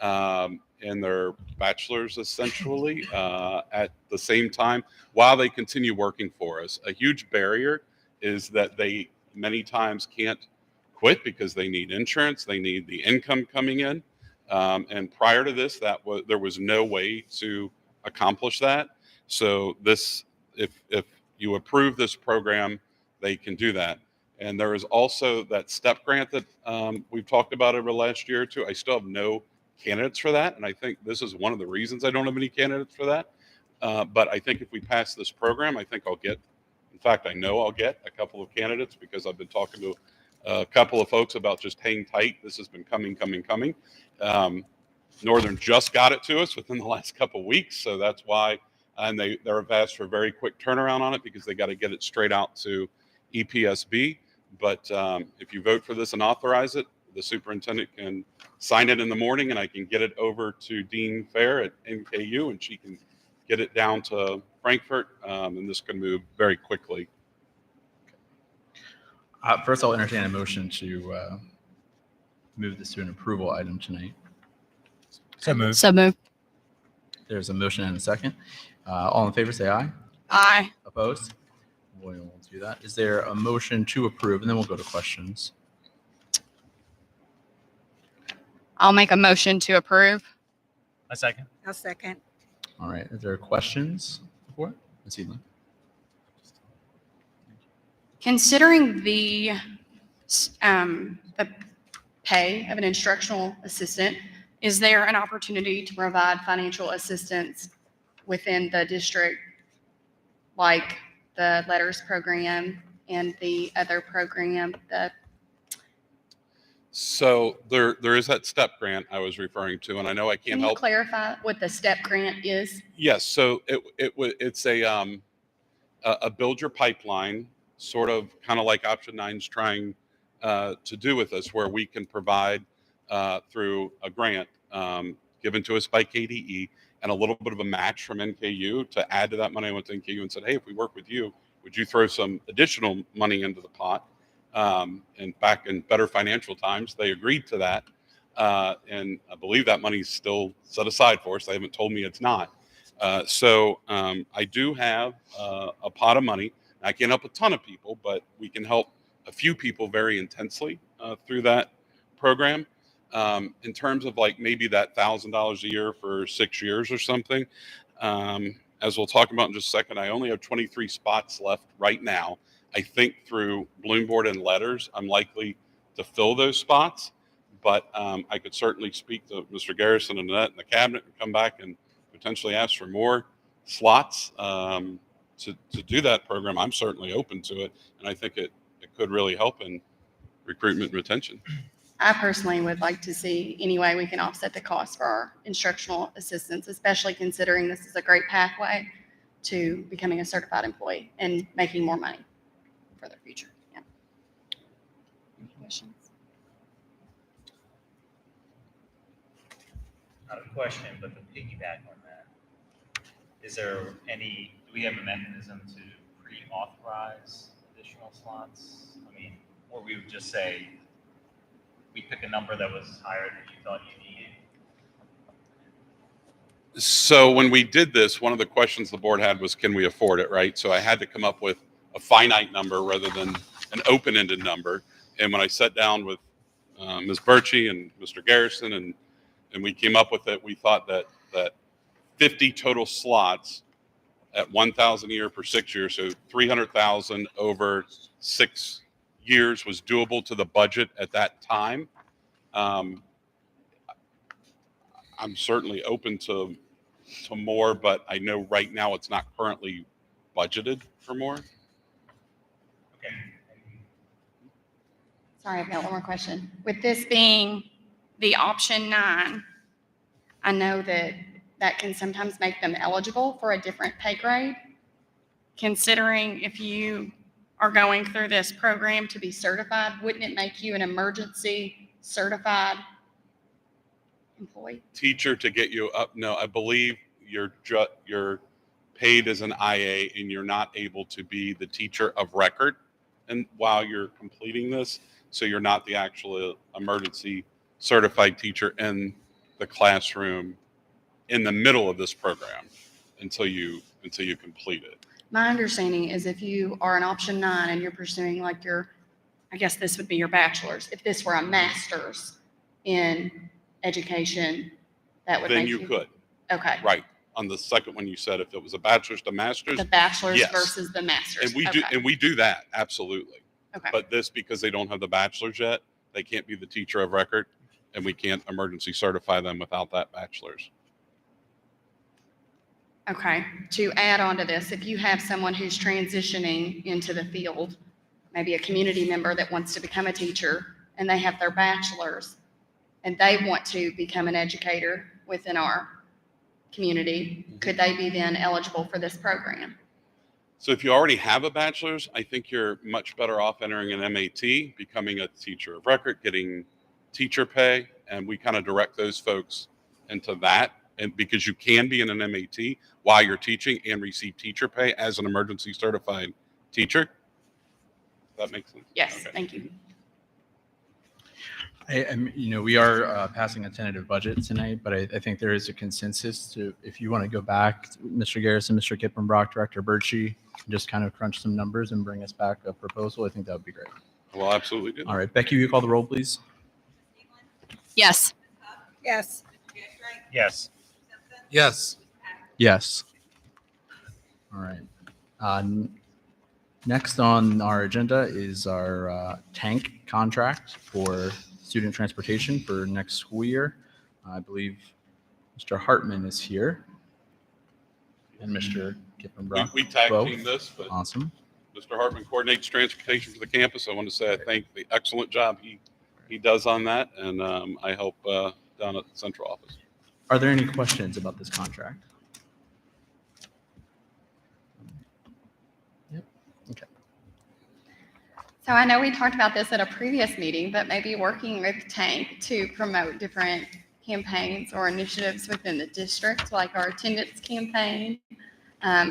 and their bachelor's essentially at the same time while they continue working for us. A huge barrier is that they many times can't quit because they need insurance, they need the income coming in. And prior to this, there was no way to accomplish that. So this, if you approve this program, they can do that. And there is also that STEP grant that we've talked about over the last year or two. I still have no candidates for that. And I think this is one of the reasons I don't have any candidates for that. But I think if we pass this program, I think I'll get, in fact, I know I'll get a couple of candidates because I've been talking to a couple of folks about just hang tight. This has been coming. Northern just got it to us within the last couple of weeks. So that's why, and they're asked for a very quick turnaround on it because they got to get it straight out to EPSB. But if you vote for this and authorize it, the superintendent can sign it in the morning and I can get it over to Dean Fair at NKU and she can get it down to Frankfurt. And this can move very quickly. First, I'll entertain a motion to move this to an approval item tonight. So moved. So move. There's a motion and a second. All in favor, say aye. Aye. Opposed? We'll do that. Is there a motion to approve? And then we'll go to questions. I'll make a motion to approve. A second. I'll second. All right. Is there questions before? Ms. Headley? Considering the pay of an instructional assistant, is there an opportunity to provide financial assistance within the district, like the letters program and the other program? So there is that STEP grant I was referring to, and I know I can't Can you help. clarify what the STEP grant is? Yes, so it's a build your pipeline, sort of kind of like option 9's trying to do with us, where we can provide through a grant given to us by KDE and a little bit of a match from NKU to add to that money. I went to NKU and said, hey, if we work with you, would you throw some additional money into the pot? And back in better financial times, they agreed to that. And I believe that money's still set aside for us. They haven't told me it's not. So I do have a pot of money. I can't help a ton of people, but we can help a few people very intensely through that program. In terms of like maybe that $1,000 a year for 6 years or something, as we'll talk about in just a second, I only have 23 spots left right now. I think through Bloom Board and letters, I'm likely to fill those spots, but I could certainly speak to Mr. Garrison and Annette and the cabinet and come back and potentially ask for more slots to do that program. I'm certainly open to it, and I think it could really help in recruitment and retention. I personally would like to see any way we can offset the cost for our instructional assistants, especially considering this is a great pathway to becoming a certified employee and making more money for their future. Yeah. Any questions? Not a question, but to piggyback on that, is there any do we have a mechanism to pre-authorize additional slots? I mean, or we would just say, we pick a number that was higher than you thought you needed. So when we did this, one of the questions the board had was, can we afford it, right? So I had to come up with a finite number rather than an open-ended number. And when I sat down with Ms. Birchie and Mr. Garrison and we came up with it, we thought that 50 total slots at 1,000 a year for 6 years, so 300,000 over 6 years was doable to the budget at that time. I'm certainly open to more, but I know right now it's not currently budgeted for more. Okay. Sorry, I've got one more question. With this being the option 9, I know that that can sometimes make them eligible for a different pay grade. Considering if you are going through this program to be certified, wouldn't it make you an emergency certified employee? Teacher to get you up. No, I believe you're paid as an IA and you're not able to be the teacher of record and while you're completing this, so you're not the actual emergency certified teacher in the classroom in the middle of this program until you complete it. My understanding is if you are an option 9 and you're pursuing like I guess this would be your bachelor's. If this were a master's in education, that would Then make you could. Okay. Right. On the second one you said if it was a bachelor's to master's. The bachelor's yes. versus the master's. And we do that, absolutely. Okay. But this, because they don't have the bachelor's yet, they can't be the teacher of record, and we can't emergency certify them without that bachelor's. Okay, to add on to this, if you have someone who's transitioning into the field, maybe a community member that wants to become a teacher and they have their bachelor's and they want to become an educator within our community, could they be then eligible for this program? So if you already have a bachelor's, I think you're much better off entering an MAT, becoming a teacher of record, getting teacher pay, and we kind of direct those folks into that. And because you can be in an MAT while you're teaching and receive teacher pay as an emergency certified teacher. That makes sense. Yes, Okay. thank you. We are passing a tentative budget tonight, but I think there is a consensus to, if you want to go back, Mr. Garrison, Mr. Kippenbrock, Director Birchie, just kind of crunch some numbers and bring us back a proposal. I think that would be great. Well, absolutely do. All right, Becky, will you call the roll, please? Yes. Yes. Yes. Yes. Yes. All right. Next on our agenda is our tank contract for student transportation for next school year. I believe Mr. Hartman is here and Mr. Kippenbrock. We tag both. team this, but Awesome. Mr. Hartman coordinates transportation for the campus. I want to say I think the excellent job he does on that, and I help down at the central office. Are there any questions about this contract? Yep. Okay. So I know we talked about this at a previous meeting, but maybe working with Tank to promote different campaigns or initiatives within the district, like our attendance campaign,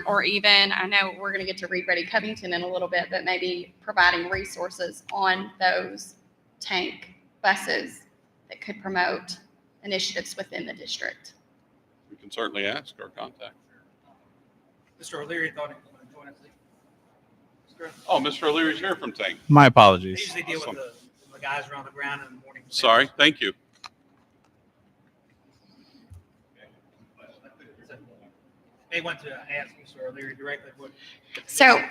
or even, I know we're going to get to Read Ready Covington in a little bit, but maybe providing resources on those Tank buses that could promote initiatives within the district. We can certainly ask our contact. Mr. O'Leary thought he was going to join us. Oh, Mr. O'Leary's here from Tank. My They apologies. usually deal Awesome. with the guys around the ground in the morning. Sorry, thank you. They went to ask Mr. O'Leary directly what. So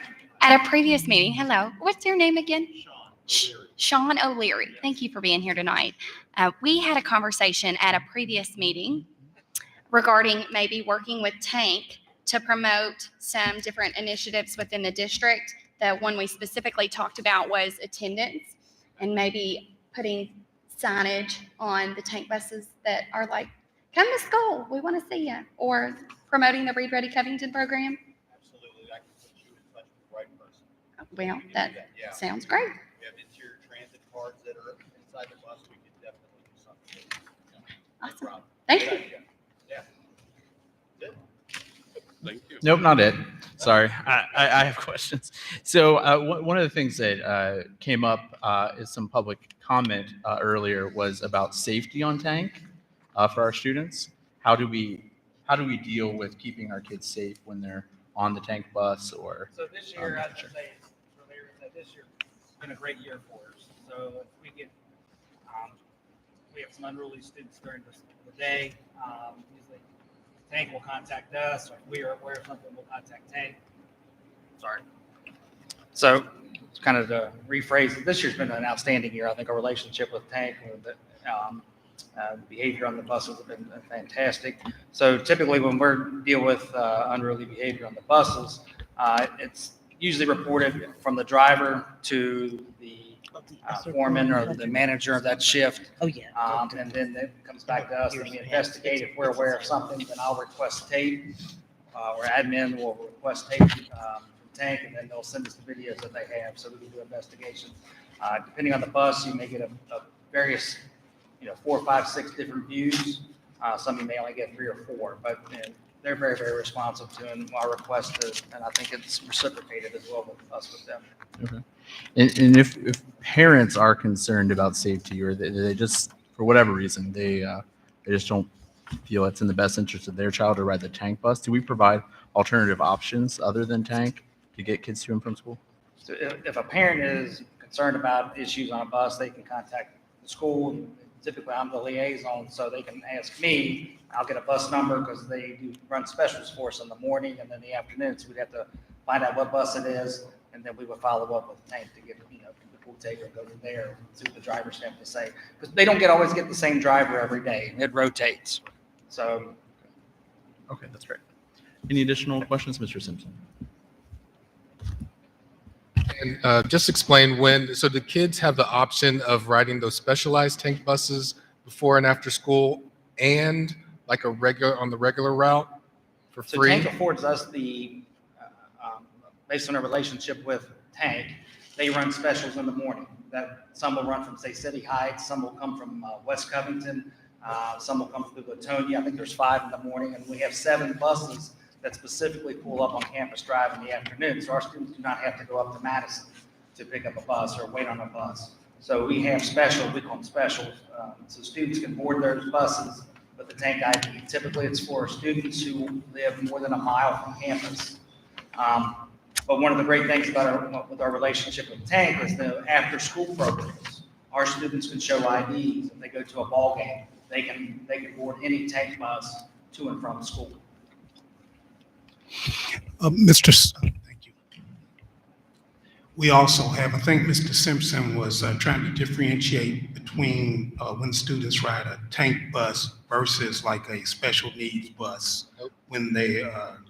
at a previous meeting, hello, what's your name again? Sean O'Leary. Thank you for being here tonight. We had a conversation at a previous meeting regarding maybe working with Tank to promote some different initiatives within the district. The one we specifically talked about was attendance and maybe putting signage on the Tank buses that are like, come to school, we want to see you, or promoting the Read Ready Covington program. Absolutely, I can put you in touch with the right person. Well, We that can do yeah. sounds great. We have interior transit cards that are inside the bus, we can definitely do something. No Awesome. problem. Thank Good you. idea. Yeah. Good. Thank you. Nope, not it. Sorry, I have questions. So one of the things that came up is some public comment earlier was about safety on tank for our students. How do we deal with keeping our kids safe when they're on the tank bus or? So this year, I would say, earlier, that this year has been a great year for us. So if we have some unruly students during the day. Usually Tank will contact us, or if we are aware of something, we'll contact Tank. Sorry. So kind of to rephrase it, this year's been an outstanding year. I think our relationship with Tank, with the behavior on the buses have been fantastic. So typically when we're deal with unruly behavior on the buses, it's usually reported from the driver to the foreman or the manager of that shift. Oh, yeah. And then it comes back to us and we investigate. If we're aware of something, then I'll request tape, or admin will request tape from Tank, and then they'll send us the videos that they have so we can do investigations. Depending on the bus, you may get a various, 4, 5, 6 different views. Some you may only get 3 or 4, but they're very, very responsive to our request, and I think it's reciprocated as well with us with them. Okay. And if parents are concerned about safety, or they just, for whatever reason, they just don't feel it's in the best interest of their child to ride the tank bus, do we provide alternative options other than tank to get kids to and from school? So if a parent is concerned about issues on a bus, they can contact the school. Typically, I'm the liaison, so they can ask me. I'll get a bus number because they do run specials for us in the morning and then the afternoon. So we'd have to find out what bus it is, and then we would follow up with Tank to get, the pool take or go from there, see what the drivers have to say. Because they don't always get the same driver every day. It rotates. So. Okay, that's great. Any additional questions, Mr. Simpson? And just explain so the kids have the option of riding those specialized tank buses before and after school and like on the regular route for So free? Tank affords us based on a relationship with Tank, they run specials in the morning. That some will run from, say, City Heights, some will come from West Covington, some will come through Latonia. I think there's 5 in the morning, and we have 7 buses that specifically pull up on Campus Drive in the afternoon. So our students do not have to go up to Madison to pick up a bus or wait on a bus. So we have specials, we call them specials, so students can board those buses with the Tank ID. Typically, it's for students who live more than a mile from campus. But one of the great things about our relationship with Tank is the after-school programs. Our students can show IDs. If they go to a ball game, they can board any Tank bus to and from school. Thank you. We also have, I think Mr. Simpson was trying to differentiate between when students ride a tank bus versus like a special needs bus when they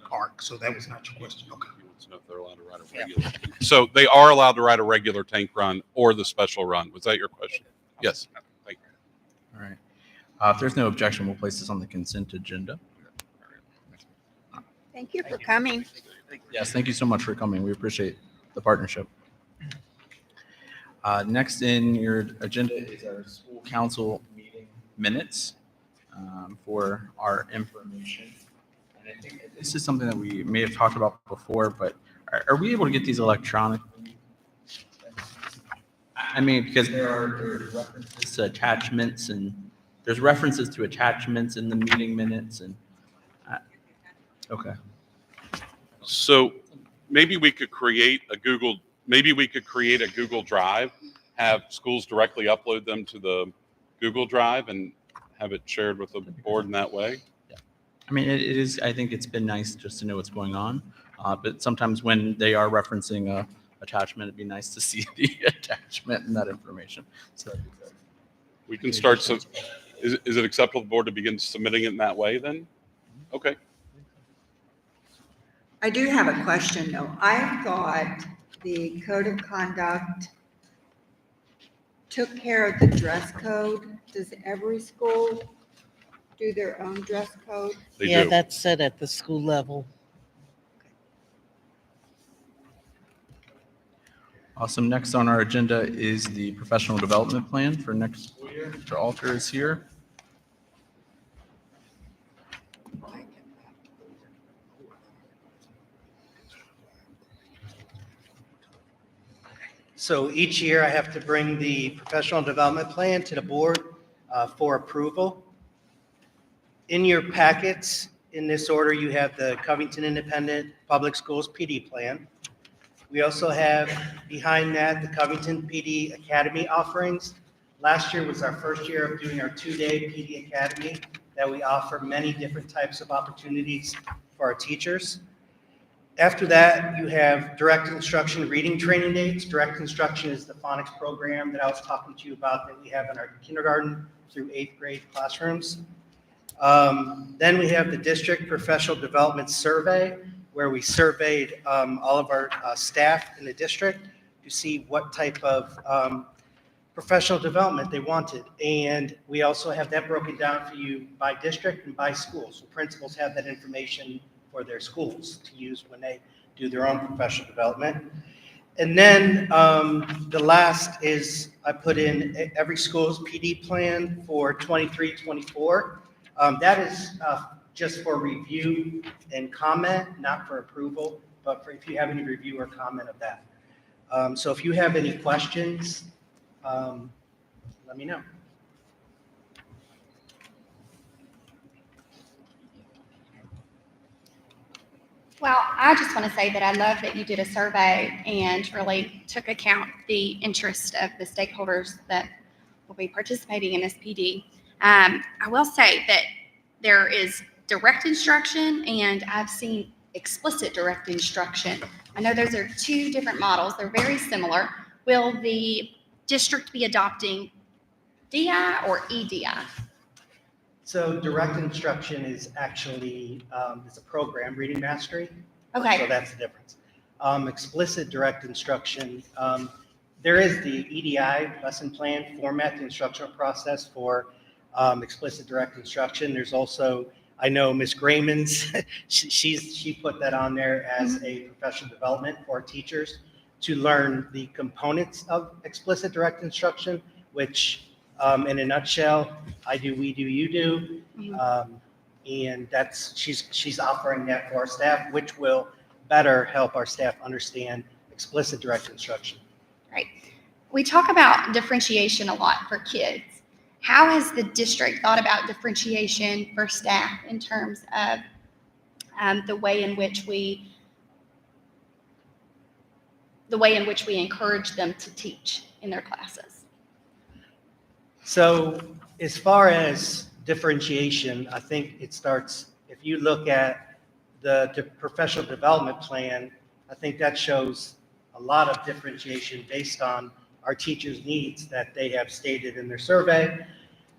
park. So that was not your question. Okay. Know if they're allowed to ride a regular. So they are allowed to ride a regular tank run or the special run. Was that your question? Yes. Thank you. All right. If there's no objection, we'll place this on the consent agenda. Thank you for coming. Yes, thank you so much for coming. We appreciate the partnership. Next in your agenda is our school council meeting minutes for our information. And I think this is something that we may have talked about before, but are we able to get these electronically? I mean, because there are references to attachments, and there's references to attachments in the meeting minutes, and okay. So maybe we could create a Google Drive, have schools directly upload them to the Google Drive and have it shared with the board in that way. I mean, it is, I think it's been nice just to know what's going on. But sometimes when they are referencing a attachment, it'd be nice to see the attachment and that information. So we can start. So is it acceptable to the board to begin submitting it in that way then? Okay. I do have a question though. I thought the code of conduct took care of the dress code. Does every school do their own dress code? They Yeah, do. that's set at the school level. awesome. Next on our agenda is the professional development plan for next school year. Mr. Alter is here. So each year I have to bring the professional development plan to the board for approval. In your packets, in this order, you have the Covington Independent Public Schools PD plan. We also have behind that the Covington PD Academy offerings. Last year was our first year of doing our 2-day PD Academy that we offer many different types of opportunities for our teachers. After that, you have direct instruction reading training dates. Direct instruction is the phonics program that I was talking to you about that we have in our kindergarten through 8th grade classrooms. Then we have the district professional development survey, where we surveyed all of our staff in the district to see what type of professional development they wanted. And we also have that broken down for you by district and by school. So principals have that information for their schools to use when they do their own professional development. And then the last is I put in every school's PD plan for 23-24. That is just for review and comment, not for approval, but for if you have any review or comment of that. So if you have any questions, let me know. Well, I just want to say that I love that you did a survey and really took account the interest of the stakeholders that will be participating in this PD. I will say that there is direct instruction and I've seen explicit direct instruction. I know those are two different models. They're very similar. Will the district be adopting DI or EDI? So direct instruction is actually, it's a program, reading mastery. Okay. So that's the difference. Explicit direct instruction, there is the EDI lesson plan format, the instructional process for explicit direct instruction. There's also, I know Ms. Graymans, she put that on there as a professional development for teachers to learn the components of explicit direct instruction, which in a nutshell, I do, we do, you do. And that's, she's offering that for our staff, which will better help our staff understand explicit direct instruction. Right. We talk about differentiation a lot for kids. How has the district thought about differentiation for staff in terms of the way in which we encourage them to teach in their classes? So as far as differentiation, I think it starts, if you look at the professional development plan, I think that shows a lot of differentiation based on our teachers' needs that they have stated in their survey,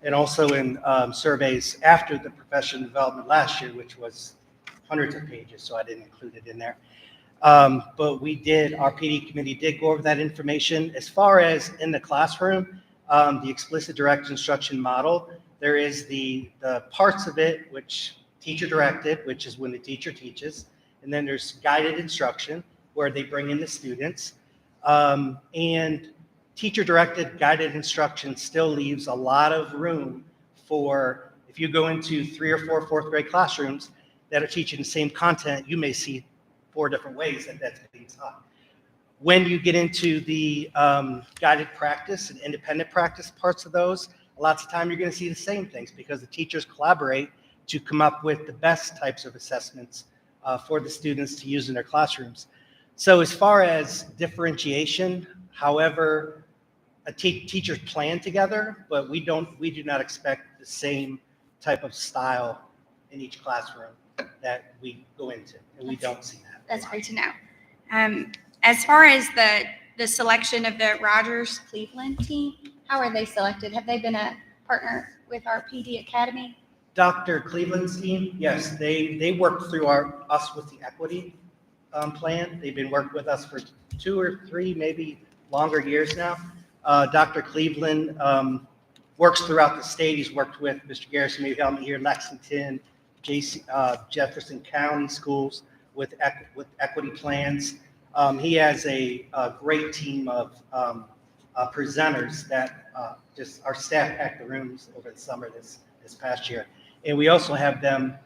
and also in surveys after the professional development last year, which was hundreds of pages, so I didn't include it in there. But we did, our PD committee did go over that information. As far as in the classroom, the explicit direct instruction model, there is the parts of it which teacher directed, which is when the teacher teaches, and then there's guided instruction where they bring in the students. And teacher directed guided instruction still leaves a lot of room for, if you go into 3 or 4 fourth grade classrooms that are teaching the same content, you may see 4 different ways that that's being taught. When you get into the guided practice and independent practice parts of those, lots of time you're going to see the same things because the teachers collaborate to come up with the best types of assessments for the students to use in their classrooms. So as far as differentiation, however, teachers plan together, but we do not expect the same type of style in each classroom that we go into, and we don't see that. That's great to know. As far as the selection of the Rogers Cleveland team, how are they selected? Have they been a partner with our PD Academy? Dr. Cleveland's team, yes, they worked through us with the equity plan. They've been working with us for 2 or 3, maybe longer years now. Dr. Cleveland works throughout the state. He's worked with Mr. Garrison, maybe help me here, Lexington, Jefferson County schools with equity plans. He has a great team of presenters that just our staff packed the rooms over the summer this past year. And we also have them,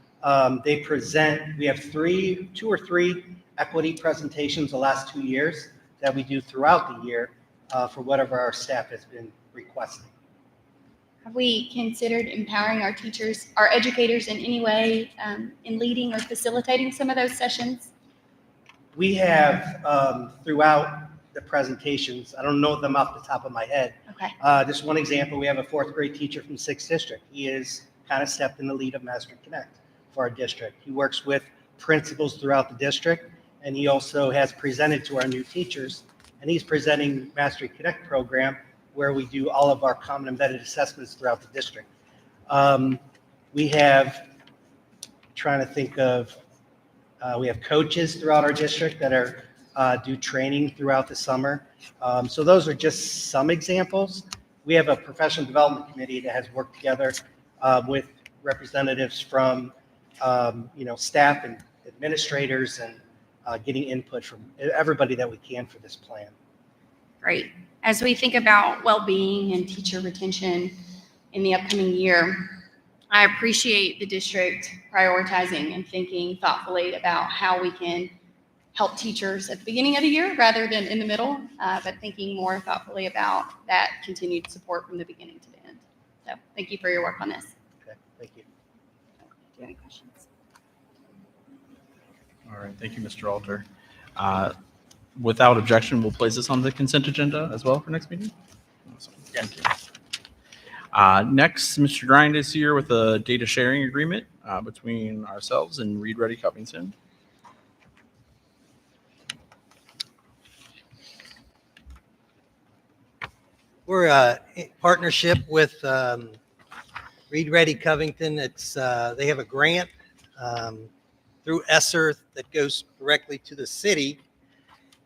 they present, we have 2 or 3 equity presentations the last 2 years that we do throughout the year for whatever our staff has been requesting. Have we considered empowering our teachers, our educators in any way in leading or facilitating some of those sessions? We have throughout the presentations, I don't know them off the top of my head. Okay. Just one example, we have a fourth grade teacher from 6th District. He is kind of stepped in the lead of Master Connect for our district. He works with principals throughout the district, and he also has presented to our new teachers, and he's presenting Mastery Connect program where we do all of our common embedded assessments throughout the district. We have, trying to think of, we have coaches throughout our district that are do training throughout the summer. So those are just some examples. We have a professional development committee that has worked together with representatives from staff and administrators and getting input from everybody that we can for this plan. Great. As we think about well-being and teacher retention in the upcoming year, I appreciate the district prioritizing and thinking thoughtfully about how we can help teachers at the beginning of the year rather than in the middle, but thinking more thoughtfully about that continued support from the beginning to the end. So thank you for your work on this. Okay, thank you. Do you have any questions? All right, thank you, Mr. Alter. Without objection, we'll place this on the consent agenda as well for next meeting. Awesome. Thank you. Next, Mr. Grind is here with a data sharing agreement between ourselves and Reed Ready Covington. We're in partnership with Reed Ready Covington. It's they have a grant through ESSER that goes directly to the city,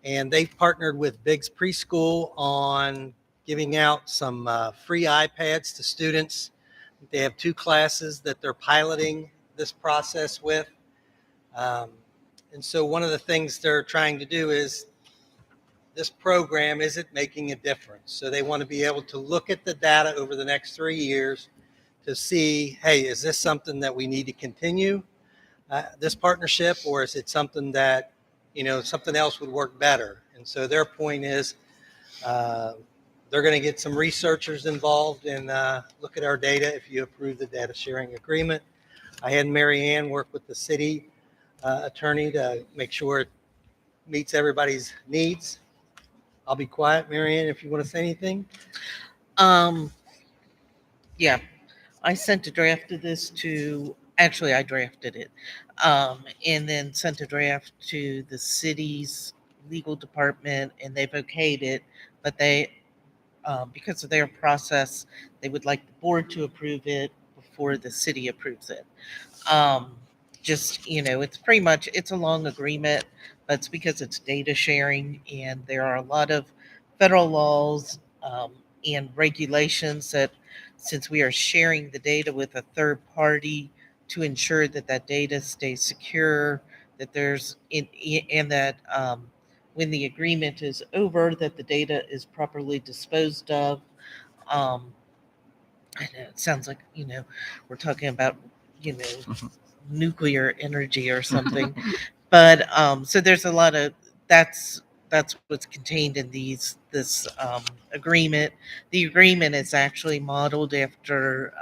and they've partnered with Biggs Preschool on giving out some free iPads to students. They have 2 classes that they're piloting this process with, and so one of the things they're trying to do is, this program, is it making a difference? So they want to be able to look at the data over the next 3 years to see, hey, is this something that we need to continue this partnership, or is it something that, something else would work better? And so their point is they're going to get some researchers involved and look at our data if you approve the data sharing agreement. I had Mary Ann work with the city attorney to make sure it meets everybody's needs. I'll be quiet, Marianne, if you want to say anything. Yeah, I sent a draft of this actually I drafted it, and then sent a draft to the city's legal department, and they've okayed it, but they, because of their process, they would like the board to approve it before the city approves it. It's pretty much, it's a long agreement, but it's because it's data sharing, and there are a lot of federal laws and regulations that, since we are sharing the data with a third party to ensure that that data stays secure, that and that when the agreement is over, that the data is properly disposed of. I know it sounds like, we're talking about, nuclear energy or something. But so there's a lot of that's what's contained in this agreement. The agreement is actually modeled after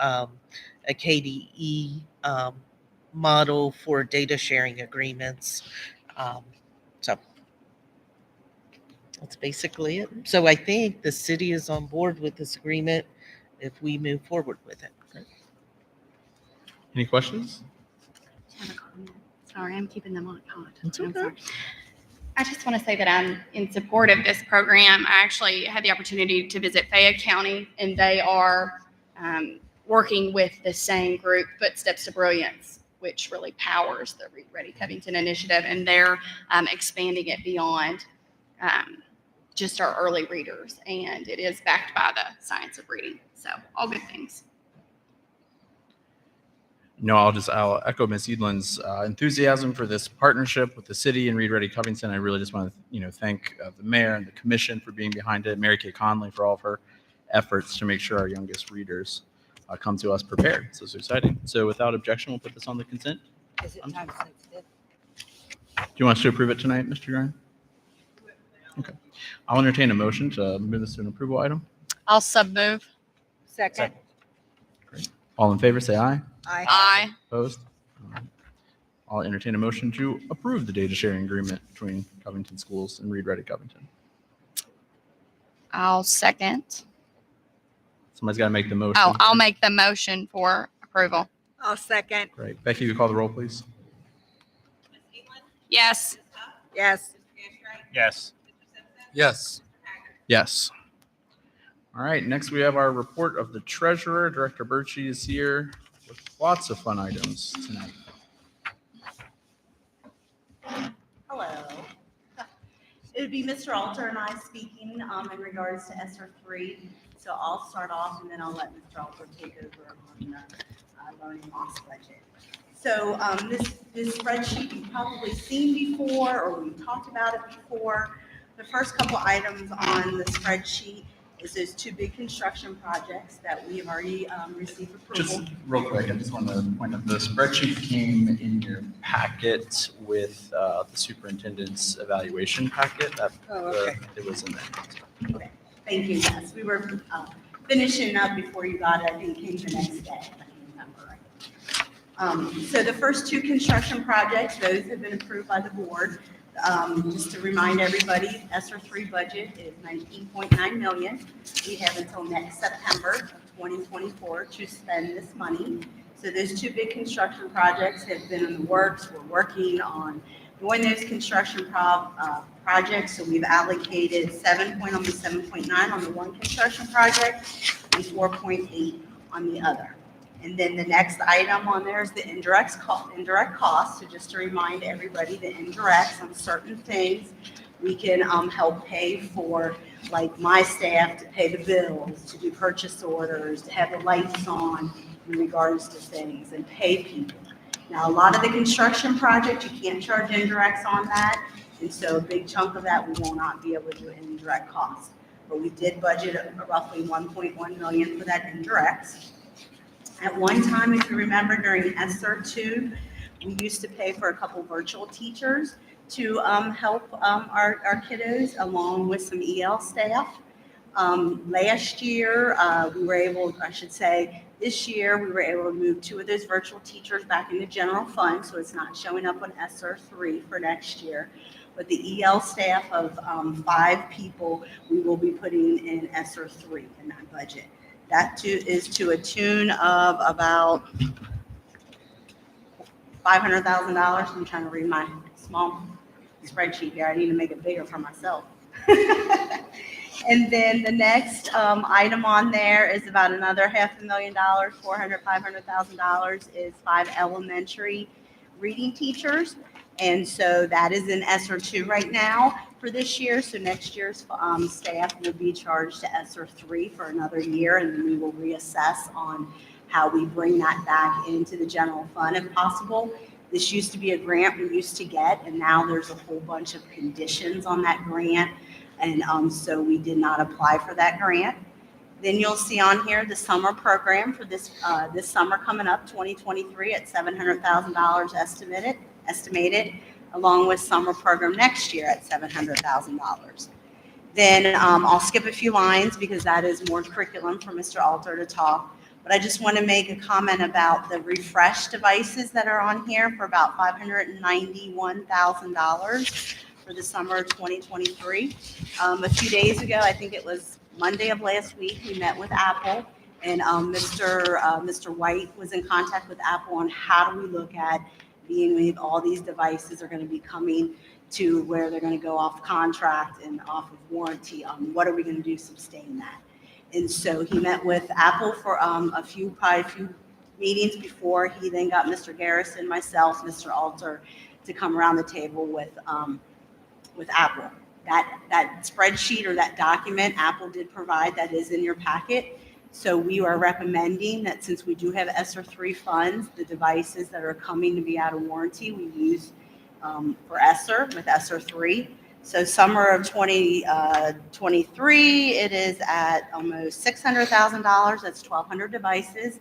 a KDE model for data sharing agreements. So that's basically it. So I think the city is on board with this agreement if we move forward with it. Any questions? I have a comment. Sorry, I'm keeping them on hot. It's I'm okay. sorry. I just want to say that I'm in support of this program. I actually had the opportunity to visit Fayette County, and they are working with the same group, Footsteps to Brilliance, which really powers the Reed Ready Covington initiative, and they're expanding it beyond just our early readers, and it is backed by the science of reading. So all good things. No, I'll echo Ms. Edlin's enthusiasm for this partnership with the city and Reed Ready Covington. I really just want to, thank the mayor and the commission for being behind it, Mary Kay Conley for all of her efforts to make sure our youngest readers come to us prepared. So it's exciting. So without objection, we'll put this on the consent. Is it time sensitive? Do you want us to approve it tonight, Mr. Grant? I'll entertain a motion to move this to an approval item. I'll submove. Second. All in favor, say aye. Aye. Opposed? I'll entertain a motion to approve the data sharing agreement between Covington Schools and Reed Ready Covington. I'll second. Somebody's got to make the motion. Oh, I'll make the motion for approval. I'll second. Great. Becky, you call the roll, please. Yes. Yes. Yes. Yes. Yes. All right. Next, we have our report of the treasurer. Director Birchie is here with lots of fun items tonight. Hello. It would be Mr. Alter and I speaking in regards to ESSER 3. So I'll start off and then I'll let Mr. Alter take over on the learning loss budget. So this spreadsheet you've probably seen before or we've talked about it before. The first couple items on the spreadsheet is those two big construction projects that we have already received approval. Just real quick, I just want to point out the spreadsheet came in your packet with the superintendent's evaluation packet. It was in there. Okay, thank you, yes. We were finishing up before you got it. I think it came the next day, if I can remember right. So the first two construction projects, those have been approved by the board. Just to remind everybody, ESSER 3 budget is $19.9 million. We have until next September of 2024 to spend this money. So those two big construction projects have been in the works. We're working on doing those construction projects. So we've allocated almost 7.9 on the one construction project and 4.8 on the other. And then the next item on there is the indirect costs. So just to remind everybody, the indirects on certain things, we can help pay for, like my staff to pay the bills, to do purchase orders, to have the lights on in regards to things and pay people. Now, a lot of the construction projects, you can't charge indirects on that. And so a big chunk of that, we will not be able to do indirect costs. But we did budget roughly 1.1 million for that indirects. At one time, if you remember, during ESSER 2, we used to pay for a couple virtual teachers to help our kiddos along with some EL staff. Last year, we were able, this year, we were able to move 2 of those virtual teachers back into general fund, so it's not showing up on ESSER 3 for next year. But the EL staff of 5 people, we will be putting in ESSER 3 in that budget. That too is to a tune of about $500,000. I'm trying to read my small spreadsheet here. I need to make it bigger for myself. And then the next item on there is about another $500,000, $500,000 is 5 elementary reading teachers. And so that is in ESSER 2 right now for this year. So next year's staff will be charged to ESSER 3 for another year, and then we will reassess on how we bring that back into the general fund if possible. This used to be a grant we used to get, and now there's a whole bunch of conditions on that grant. And so we did not apply for that grant. Then you'll see on here the summer program for this summer coming up, 2023, at $700,000 estimated, along with summer program next year at $700,000. Then I'll skip a few lines because that is more curriculum for Mr. Alter to talk. But I just want to make a comment about the refresh devices that are on here for about $591,000 for the summer of 2023. A few days ago, I think it was Monday of last week, we met with Apple, and Mr. White was in contact with Apple on how do we look at being all these devices are going to be coming to where they're going to go off contract and off of warranty. What are we going to do to sustain that? And so he met with Apple for a few meetings before he then got Mr. Garrison, myself, Mr. Alter to come around the table with Apple. That spreadsheet or that document Apple did provide, that is in your packet. So we are recommending that since we do have ESSER 3 funds, the devices that are coming to be out of warranty, we use for ESSER with ESSER 3. So summer of 2023, it is at almost $600,000. That's 1,200 devices.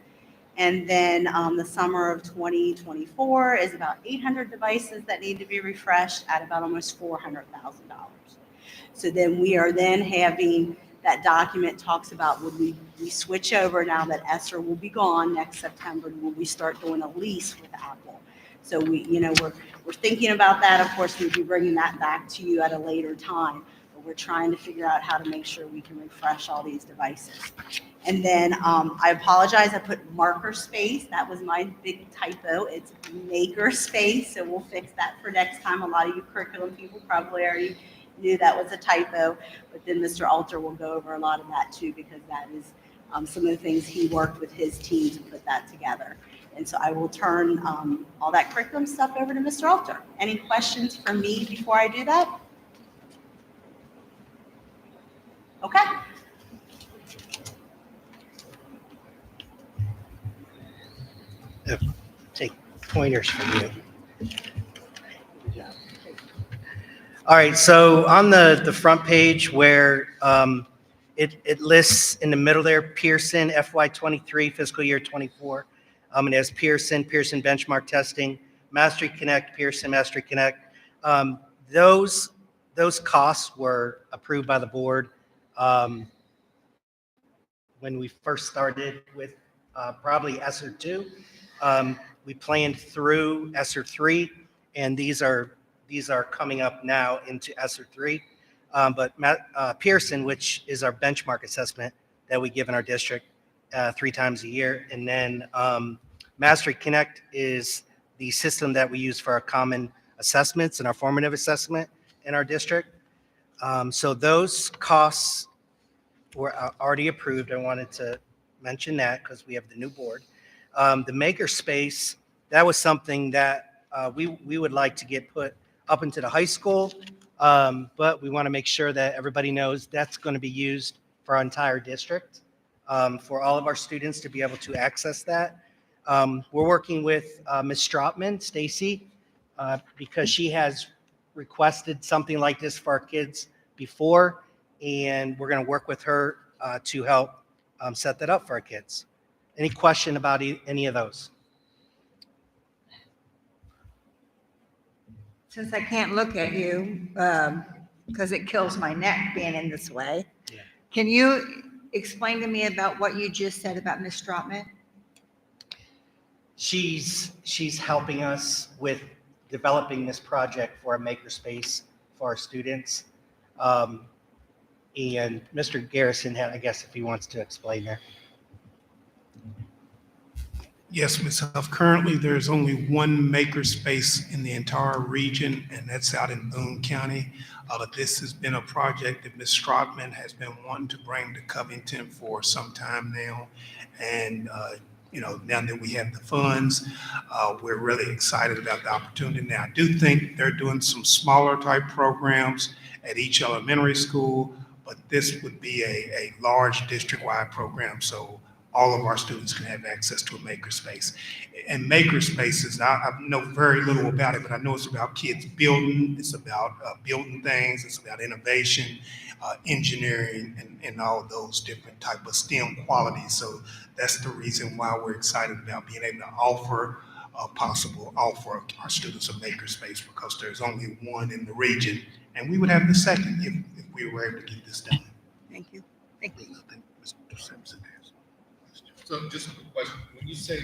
And then the summer of 2024 is about 800 devices that need to be refreshed at about almost $400,000. So then we are then having, that document talks about, would we switch over now that ESSER will be gone next September, will we start doing a lease with Apple? So we're thinking about that. Of course, we'd be bringing that back to you at a later time, but we're trying to figure out how to make sure we can refresh all these devices. And then I apologize, I put marker space. That was my big typo. It's maker space, so we'll fix that for next time. A lot of you curriculum people probably already knew that was a typo, but then Mr. Alter will go over a lot of that too, because that is some of the things he worked with his team to put that together. And so I will turn all that curriculum stuff over to Mr. Alter. Any questions for me before I do that? Okay. Take pointers from you. All right, so on the front page where it lists in the middle there, Pearson FY23 fiscal year 24. It has Pearson benchmark testing, Mastery Connect, Pearson Mastery Connect. Those costs were approved by the board when we first started with probably ESSER 2. We planned through ESSER 3, and these are coming up now into ESSER 3. But Pearson, which is our benchmark assessment that we give in our district 3 times a year, and then Mastery Connect is the system that we use for our common assessments and our formative assessment in our district. So those costs were already approved. I wanted to mention that because we have the new board. The makerspace, that was something that we would like to get put up into the high school, but we want to make sure that everybody knows that's going to be used for our entire district, for all of our students to be able to access that. We're working with Ms. Stropman, Stacy, because she has requested something like this for our kids before, and we're going to work with her to help set that up for our kids. Any question about any of those? Since I can't look at you, because it kills my neck being in this way, Yeah. Can you explain to me about what you just said about Ms. Stropman? She's helping us with developing this project for a makerspace for our students. And Mr. Garrison, I guess if he wants to explain there. Yes, Ms. Huff. Currently, there's only one makerspace in the entire region, and that's out in Boone County. This has been a project that Ms. Stropman has been wanting to bring to Covington for some time now. And, now that we have the funds, we're really excited about the opportunity. Now, I do think they're doing some smaller type programs at each elementary school, but this would be a large district-wide program. So all of our students can have access to a makerspace. And makerspaces, I know very little about it, but I know it's about kids building, it's about building things, it's about innovation, engineering, and all of those different type of STEM qualities. So that's the reason why we're excited about being able to offer our students a makerspace, because there's only one in the region, and we would have the second if we were able to get this done. Thank you. Thank you. Mr. Simpson has. So just a quick question. When you say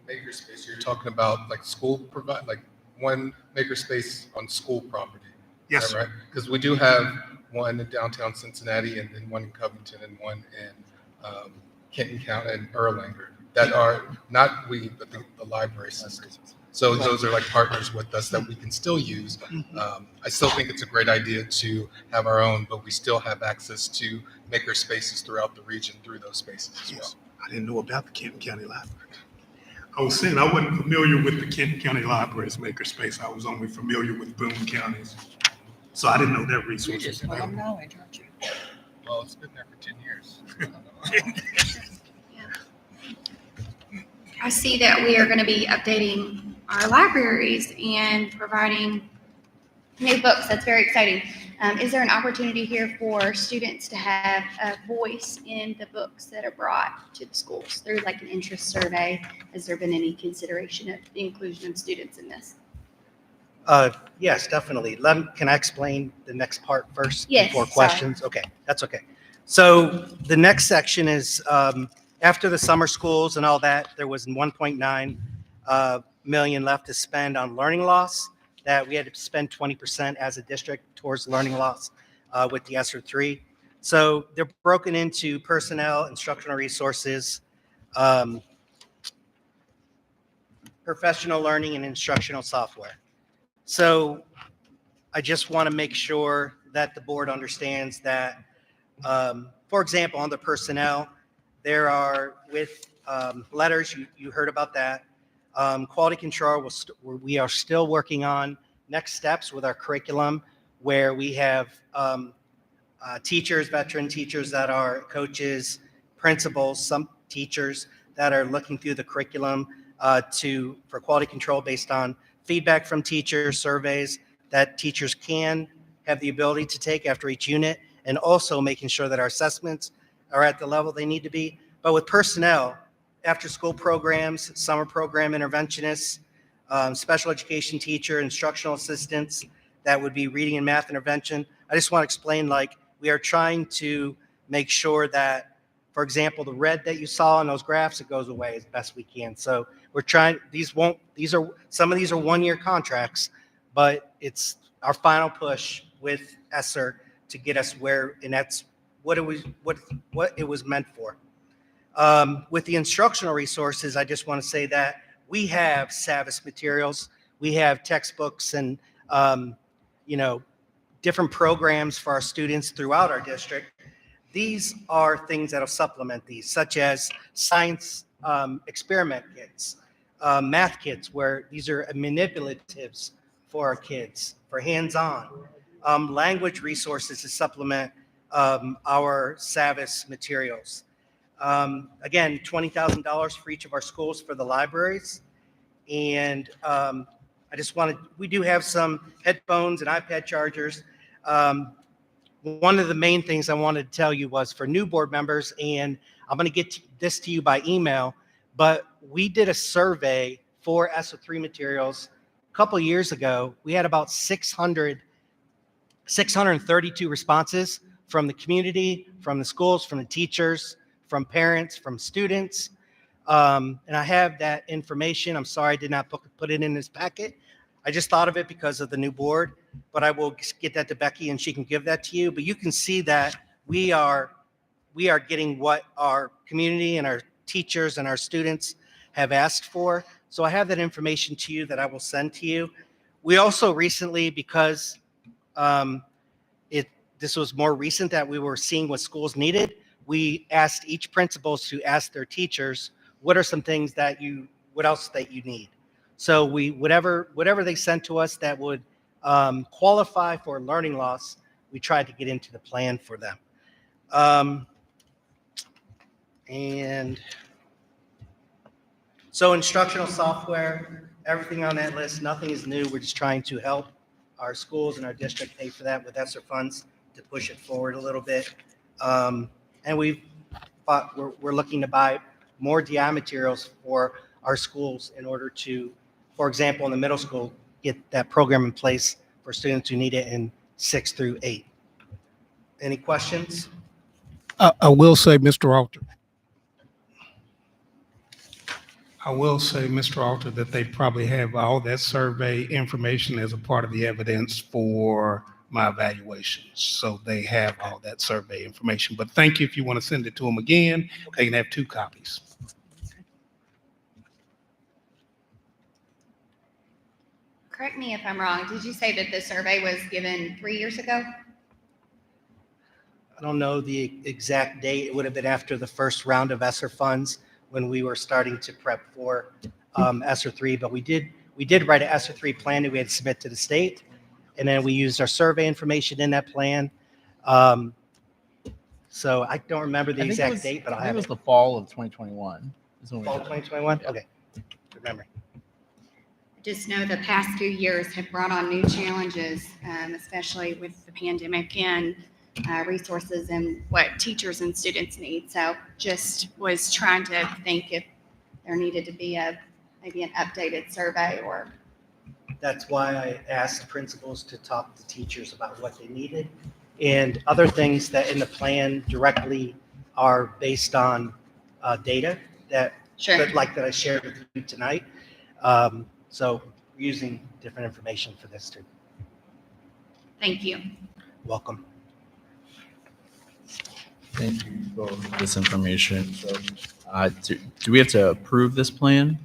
makerspace, you're talking about like school provide, like one makerspace on school property? Yes, is that right? Because we do have one in downtown Cincinnati, and then one in Covington, and one in Kenton County and Erlanger that are not we, but the library system. So those are like partners with us that we can still use. I still think it's a great idea to have our own, but we still have access to maker spaces throughout the region through those spaces as well. I didn't know about the Kenton County Library. I was saying I wasn't familiar with the Kenton County Library's makerspace. I was only familiar with Boone County's. So I didn't know that resource. You're just full of knowledge, aren't you? Well, it's been there for 10 years. I see that we are going to be updating our libraries and providing new books. That's very exciting. Is there an opportunity here for students to have a voice in the books that are brought to the schools through like an interest survey? Has there been any consideration of the inclusion of students in this? Yes, definitely. Can I explain the next part first? Yes, Before sorry. questions? Okay, that's okay. So the next section is, after the summer schools and all that, there was 1.9 million left to spend on learning loss, that we had to spend 20% as a district towards learning loss with the ESSER 3. So they're broken into personnel, instructional resources, um, professional learning, and instructional software. So I just want to make sure that the board understands that, for example, on the personnel, there are with letters, you heard about that. Quality control, we are still working on next steps with our curriculum, where we have teachers, veteran teachers that are coaches, principals, some teachers that are looking through the curriculum for quality control based on feedback from teachers, surveys that teachers can have the ability to take after each unit, and also making sure that our assessments are at the level they need to be. But with personnel, after school programs, summer program interventionists, special education teacher, instructional assistants, that would be reading and math intervention. I just want to explain, like, we are trying to make sure that, for example, the red that you saw in those graphs, it goes away as best we can. So we're trying, some of these are one-year contracts, but it's our final push with ESSER to get us where, and that's what it was meant for. With the instructional resources, I just want to say that we have SAVIS materials, we have textbooks and different programs for our students throughout our district. These are things that'll supplement these, such as science experiment kits, math kits, where these are manipulatives for our kids, for hands-on, language resources to supplement our SAVIS materials. Again, $20,000 for each of our schools for the libraries. And we do have some headphones and iPad chargers. One of the main things I wanted to tell you was for new board members, and I'm going to get this to you by email, but we did a survey for ESSER 3 materials a couple of years ago. We had about 632 responses from the community, from the schools, from the teachers, from parents, from students. And I have that information. I'm sorry I did not put it in this packet. I just thought of it because of the new board, but I will get that to Becky and she can give that to you. But you can see that we are getting what our community and our teachers and our students have asked for. So I have that information to you that I will send to you. We also recently, because this was more recent that we were seeing what schools needed, we asked each principals to ask their teachers, what are some things what else that you need? So whatever they sent to us that would qualify for learning loss, we tried to get into the plan for them. And so instructional software, everything on that list, nothing is new. We're just trying to help our schools and our district pay for that with ESSER funds to push it forward a little bit. And we're looking to buy more DI materials for our schools in order to, for example, in the middle school, get that program in place for students who need it in 6 through 8. Any questions? I will say, Mr. Alter. That they probably have all that survey information as a part of the evidence for my evaluation. So they have all that survey information. But thank you. If you want to send it to them again, they can have 2 copies. Correct me if I'm wrong. Did you say that the survey was given 3 years ago? I don't know the exact date. It would have been after the first round of ESSER funds when we were starting to prep for ESSER 3. But we did write an ESSER 3 plan that we had to submit to the state. And then we used our survey information in that plan. So I don't remember the exact date, but I'll have it. It was the fall of 2021. Fall 2021? Okay. Remember. Just know the past few years have brought on new challenges, especially with the pandemic and resources and what teachers and students need. So just was trying to think if there needed to be maybe an updated survey or That's why I asked principals to talk to teachers about what they needed. And other things that in the plan directly are based on data that, that I shared with you tonight. So we're using different information for this too. Thank you. Welcome. Thank you both for this information. So, do we have to approve this plan?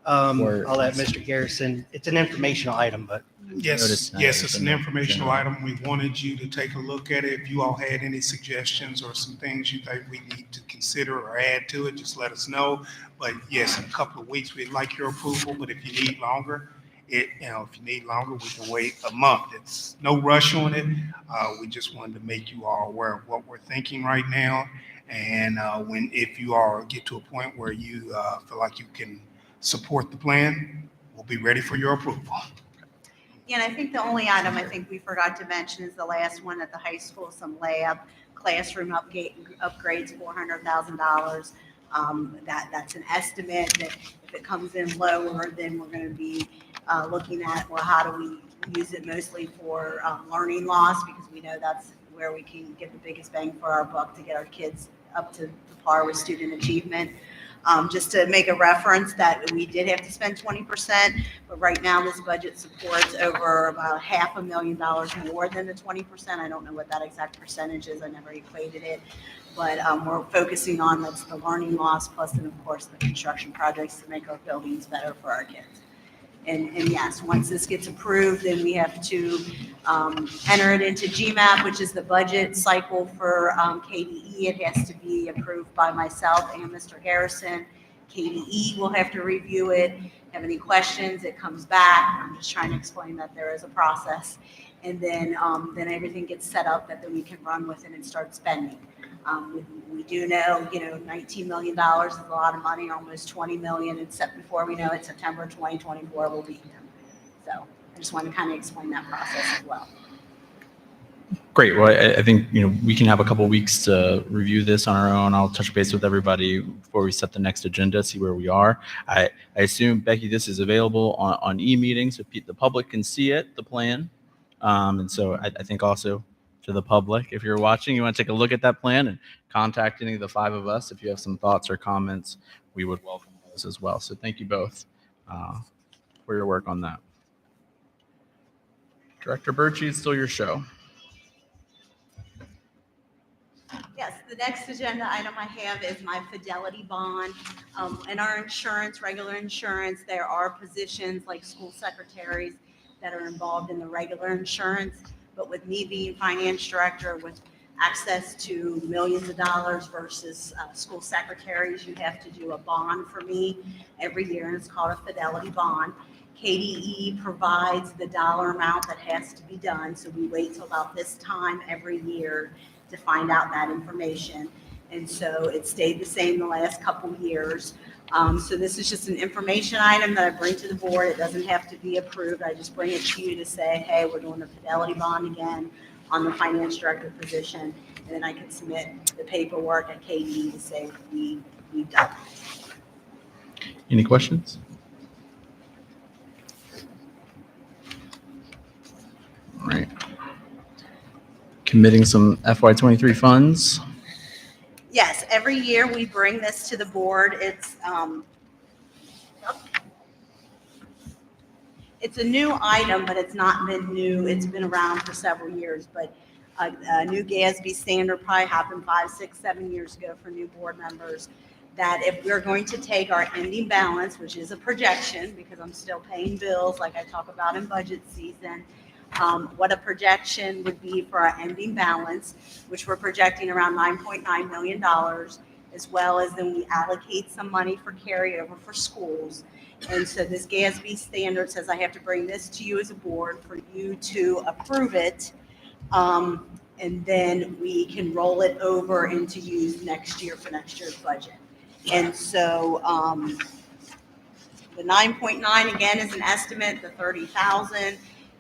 Or- I'll let Mr. Garrison, it's an informational item, but Yes, Notice that yes, it's it's in an the informational agenda. item. We wanted you to take a look at it. If you all had any suggestions or some things you think we need to consider or add to it, just let us know. But yes, in a couple of weeks, we'd like your approval, but if you need longer, if you need longer, we can wait a month. It's no rush on it. We just wanted to make you all aware of what we're thinking right now. And if you all get to a point where you feel like you can support the plan, we'll be ready for your approval. Yeah, and I think the only item I think we forgot to mention is the last one at the high school, some lab, classroom upgrades, $400,000. That's an estimate that if it comes in lower, then we're going to be looking at, well, how do we use it mostly for learning loss, because we know that's where we can get the biggest bang for our buck to get our kids up to par with student achievement. Just to make a reference that we did have to spend 20%, but right now this budget supports over about $500,000 more than the 20%. I don't know what that exact percentage is. I never equated it, but we're focusing on that's the learning loss plus, and of course, the construction projects to make our buildings better for our kids. And yes, once this gets approved, then we have to enter it into GMAP, which is the budget cycle for KDE. It has to be approved by myself and Mr. Garrison. KDE will have to review it. Have any questions, it comes back. I'm just trying to explain that there is a process. And then everything gets set up that then we can run with it and start spending. We do know, $19 million is a lot of money, almost 20 million, except before we know it, September 2024 will be done. So I just want to kind of explain that process as well. Great. Well, I think, we can have a couple weeks to review this on our own. I'll touch base with everybody before we set the next agenda, see where we are. I assume, Becky, this is available on e-meeting so the public can see it, the plan. And so I think also to the public, if you're watching, you want to take a look at that plan and contact any of the five of us. If you have some thoughts or comments, we would welcome those as well. So thank you both for your work on that. Director Birchie, it's still your show. Yes, the next agenda item I have is my fidelity bond. In our insurance, regular insurance, there are positions like school secretaries that are involved in the regular insurance. But with me being finance director with access to millions of dollars versus school secretaries, you have to do a bond for me every year, and it's called a fidelity bond. KDE provides the dollar amount that has to be done, so we wait till about this time every year to find out that information. And so it stayed the same the last couple years. So this is just an information item that I bring to the board. It doesn't have to be approved. I just bring it to you to say, hey, we're doing the fidelity bond again on the finance director position. And then I can submit the paperwork at KDE to say we've done it. Any questions? All right. Committing some FY23 funds. Yes, every year we bring this to the board. It's a new item, but it's not been new. It's been around for several years, but a new GASB standard probably happened 5, 6, 7 years ago for new board members, that if we're going to take our ending balance, which is a projection, because I'm still paying bills like I talk about in budget season, what a projection would be for our ending balance, which we're projecting around $9.9 million, as well as then we allocate some money for carryover for schools. And so this GASB standard says I have to bring this to you as a board for you to approve it. And then we can roll it over into use next year for next year's budget. And so the 9.9 again is an estimate, the 30,000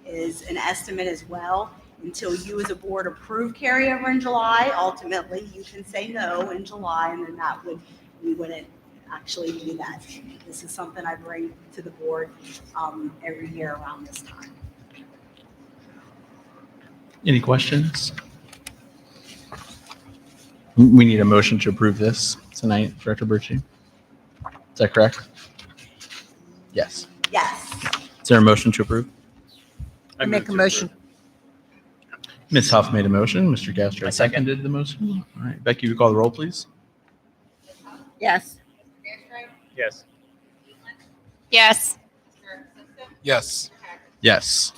is an estimate as well. Until you as a board approve carryover in July, ultimately you can say no in July, and then we wouldn't actually do that. This is something I bring to the board every year around this time. Any questions? We need a motion to approve this tonight, Director Birchie. Is that correct? Yes. Yes. Is there a motion to approve? I make a motion. Ms. Huff made a motion. Mr. Castro I second. seconded the motion. All right, Becky, you call the roll, please. Yes. Yes. Yes. Yes. Yes.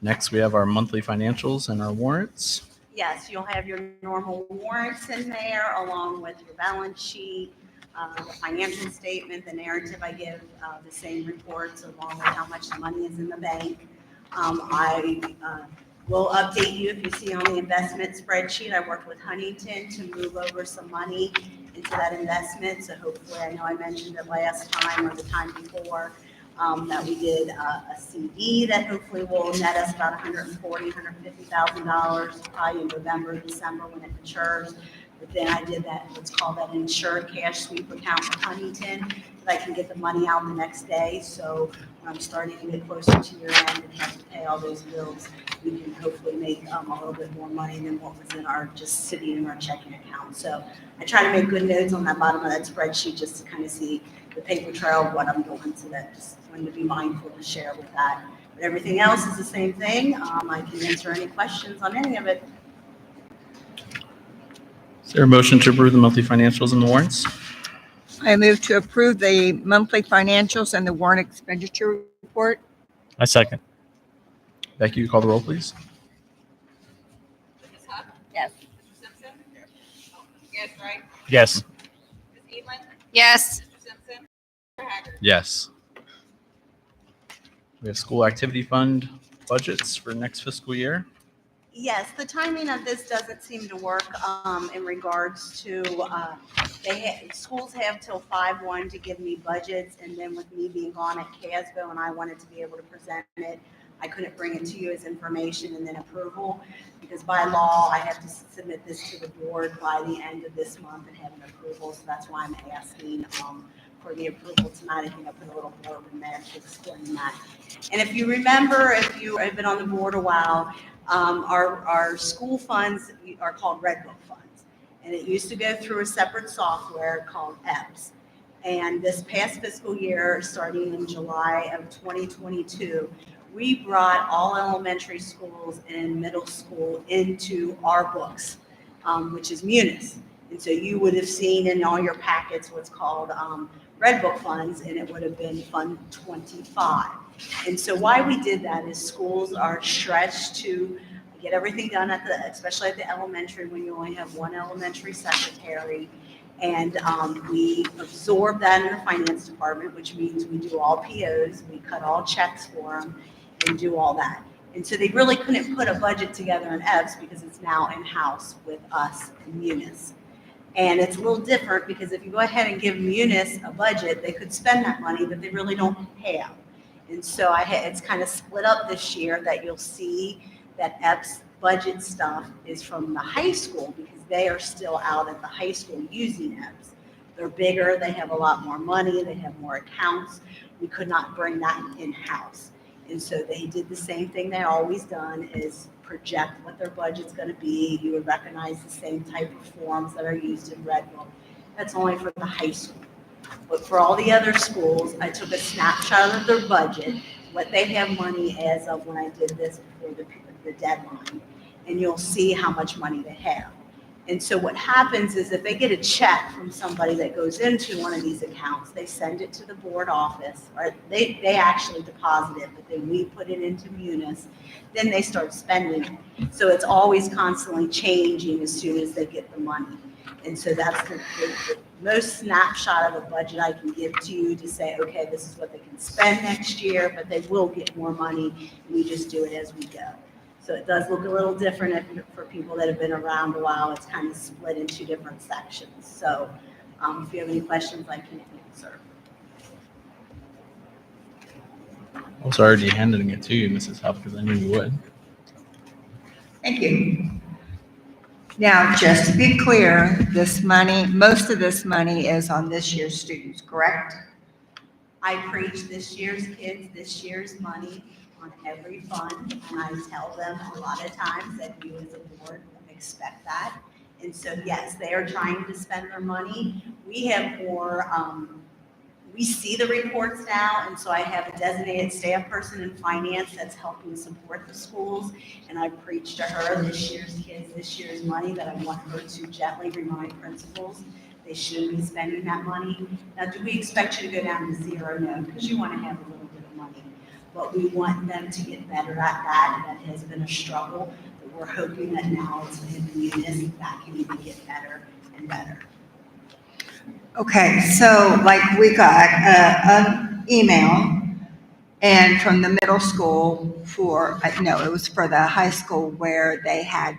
Next, we have our monthly financials and our warrants. Yes, you'll have your normal warrants in there along with your balance sheet, the financial statement, the narrative I give, the same reports along with how much money is in the bank. I will update you if you see on the investment spreadsheet. I worked with Huntington to move over some money into that investment. So hopefully, I know I mentioned it last time or the time before, that we did a CD that hopefully will net us about $140,000, $150,000 probably in November, December when it matures. But then I did that, what's called that insured cash sweep account with Huntington, that I can get the money out the next day. So when I'm starting to get closer to year end and have to pay all those bills, we can hopefully make a little bit more money than what was in our, just sitting in our checking account. So I try to make good notes on that bottom of that spreadsheet just to kind of see the paper trail of what I'm doing, so that just wanted to be mindful to share with that. But everything else is the same thing. I can answer any questions on any of it. Is there a motion to approve the monthly financials and the warrants? I move to approve the monthly financials and the warrant expenditure report. I second. Becky, you call the roll, please. Yes. Yes. Yes. Yes. We have school activity fund budgets for next fiscal year. Yes, the timing of this doesn't seem to work in regards to, schools have till 5/1 to give me budgets, and then with me being gone at CASBO and I wanted to be able to present it, I couldn't bring it to you as information and then approval, because by law, I have to submit this to the board by the end of this month and have an approval, so that's why I'm asking for the approval tonight. I think I put a little blurb in there to explain that. And if you remember, if you have been on the board a while, our school funds are called Red Book funds. And it used to go through a separate software called EBS. And this past fiscal year, starting in July of 2022, we brought all elementary schools and middle school into our books, which is Munis. And so you would have seen in all your packets what's called Red Book funds, and it would have been Fund 25. And so why we did that is schools are stretched to get everything done at the, especially at the elementary, when you only have one elementary secretary. And we absorb that in the finance department, which means we do all POs, we cut all checks for them, and do all that. And so they really couldn't put a budget together in EBS because it's now in-house with us in Munis. And it's a little different because if you go ahead and give Munis a budget, they could spend that money, but they really don't have. And so it's kind of split up this year that you'll see that EBS budget stuff is from the high school because they are still out at the high school using EBS. They're bigger, they have a lot more money, they have more accounts. We could not bring that in-house. And so they did the same thing they've always done, is project what their budget's going to be. You would recognize the same type of forms that are used in Red Book. That's only for the high school. But for all the other schools, I took a snapshot of their budget, what they have money as of when I did this before the deadline, and you'll see how much money they have. And so what happens is if they get a check from somebody that goes into one of these accounts, they send it to the board office, or they actually deposit it, but then we put it into Munis, then they start spending it. So it's always constantly changing as soon as they get the money. And so that's the most snapshot of a budget I can give to you to say, okay, this is what they can spend next year, but they will get more money, and we just do it as we go. So it does look a little different for people that have been around a while. It's kind of split into different sections. So if you have any questions, I can answer. I was already handing it to you, Mrs. Huff, because I knew you would. Thank you. Now, just to be clear, this money, most of this money is on this year's students, correct? I preach this year's kids, this year's money on every fund, and I tell them a lot of times that you as a board expect that. And so, yes, they are trying to spend their money. We have more, we see the reports now, and so I have a designated staff person in finance that's helping support the schools. And I preach to her this year's kids, this year's money, that I want her to gently remind principals they shouldn't be spending that money. Now, do we expect you to go down to zero? No, because you want to have a little bit of money. But we want them to get better at that. That has been a struggle. But we're hoping that now it's in the unit that can even get better and better. Okay, so like we got an email and from the middle school for, no, it was for the high school where they had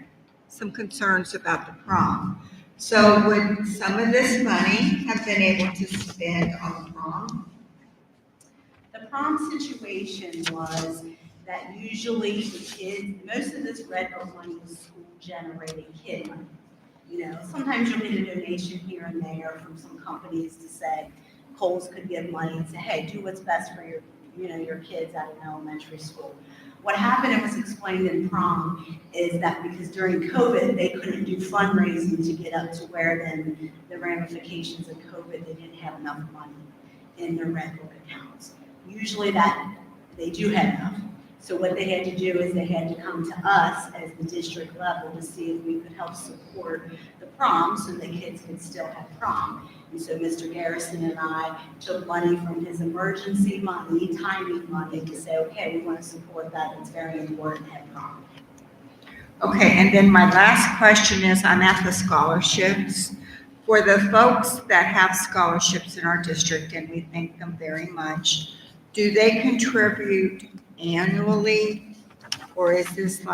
some concerns about the prom. So would some of this money have been able to spend on the prom? The prom situation was that usually the kids, most of this Red Book money was school-generated kid money. You know, sometimes you'll get a donation here and there from some companies to say, Kohl's could give money and say, hey, do what's best for your, your kids out in elementary school. What happened, it was explained in prom, is that because during COVID, they couldn't do fundraising to get up to where then the ramifications of COVID, they didn't have enough money in their Red Book accounts. Usually that they do have enough. So what they had to do is they had to come to us as the district level to see if we could help support the prom so the kids could still have prom. And so Mr. Garrison and I took money from his emergency money, timing money, to say, okay, we want to support that. It's very important to have prom. Okay, and then my last question is, I'm at the scholarships. For the folks that have scholarships in our district, and we thank them very much, do they contribute annually, or is this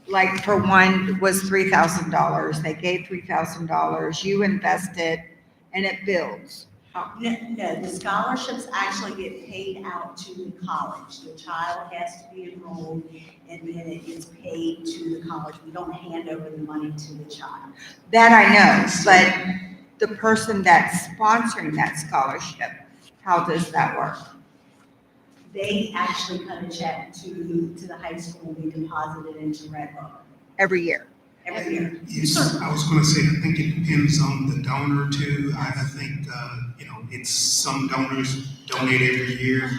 like for one was $3,000, they gave $3,000, you invested, and it builds? No, the scholarships actually get paid out to the college. The child has to be enrolled, and then it gets paid to the college. We don't hand over the money to the child. That I know, but the person that's sponsoring that scholarship, how does that work? They actually cut a check to the high school and we deposit it into Red Book Every year? every year. Yes, I was going to say, I think it depends on the donor too. I think, it's some donors donate every year.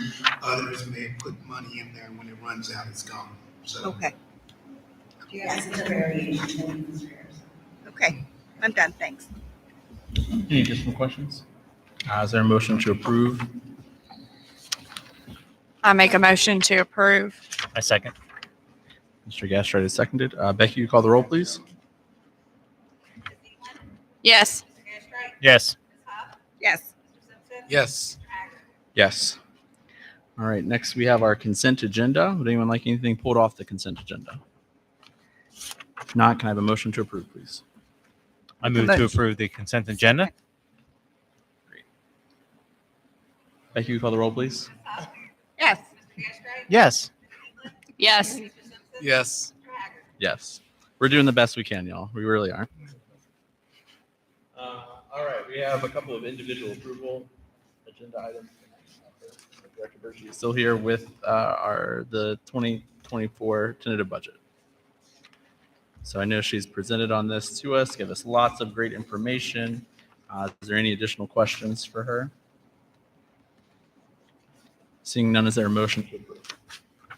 Others may put money in there and when it runs out, it's gone. So. Okay. Yes, it's a variation. Okay, I'm done, thanks. Any additional questions? Is there a motion to approve? I make a motion to approve. I second. Mr. Gastrite is seconded. Becky, you call the roll, please. Yes. Yes. Yes. Yes. Yes. All right, next we have our consent agenda. Would anyone like anything pulled off the consent agenda? If not, can I have a motion to approve, please? I move to approve the consent agenda. Becky, you call the roll, please. Yes. Yes. Yes. Yes. Yes. We're doing the best we can, y'all. We really are. All right, we have a couple of individual approval agenda items. Director Bergy is still here with the 2024 tentative budget. So I know she's presented on this to us, gave us lots of great information. Is there any additional questions for her? Seeing none, is there a motion to approve?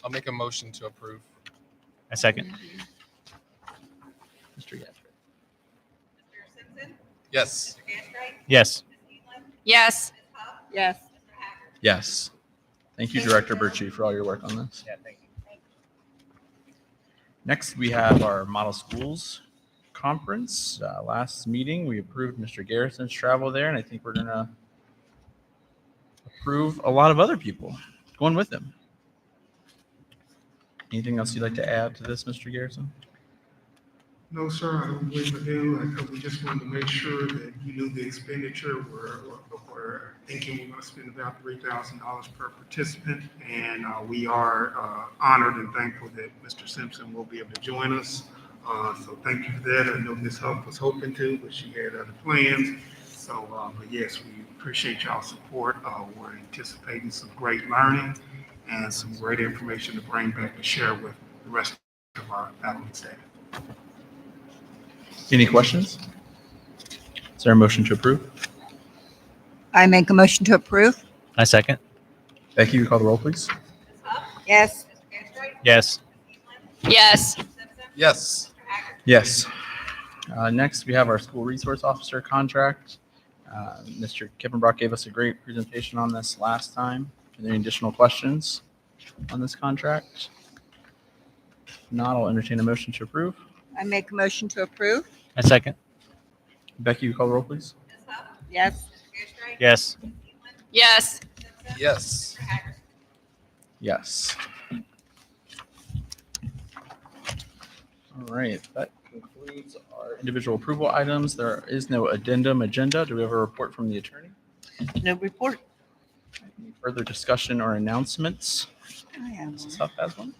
I'll make a motion to approve. I second. Mr. Gastrite. Yes. Yes. Yes. Yes. Yes. Thank you, Director Berchi, for all your work on this. Yeah, thank you. Next, we have our Model Schools Conference. Last meeting, we approved Mr. Garrison's travel there, and I think we're going to approve a lot of other people going with him. Anything else you'd like to add to this, Mr. Garrison? No, sir, I don't believe I do. We just wanted to make sure that you knew the expenditure. We're thinking we're going to spend about $3,000 per participant. And we are honored and thankful that Mr. Simpson will be able to join us. So thank you for that. I know Ms. Huff was hoping to, but she had other plans. So, but yes, we appreciate y'all's support. We're anticipating some great learning and some great information to bring back to share with the rest of our faculty staff. Any questions? Is there a motion to approve? I make a motion to approve. I second. Becky, you call the roll, please. Yes. Yes. Yes. Yes. Yes. Next, we have our school resource officer contract. Mr. Kippenbrock gave us a great presentation on this last time. Are there any additional questions on this contract? If not, I'll entertain a motion to approve. I make a motion to approve. I second. Becky, you call the roll, please. Yes. Yes. Yes. Yes. Yes. All right, that concludes our individual approval items. There is no addendum agenda. Do we have a report from the attorney? No report. Any further discussion or announcements? I am. Mrs. Huff has one.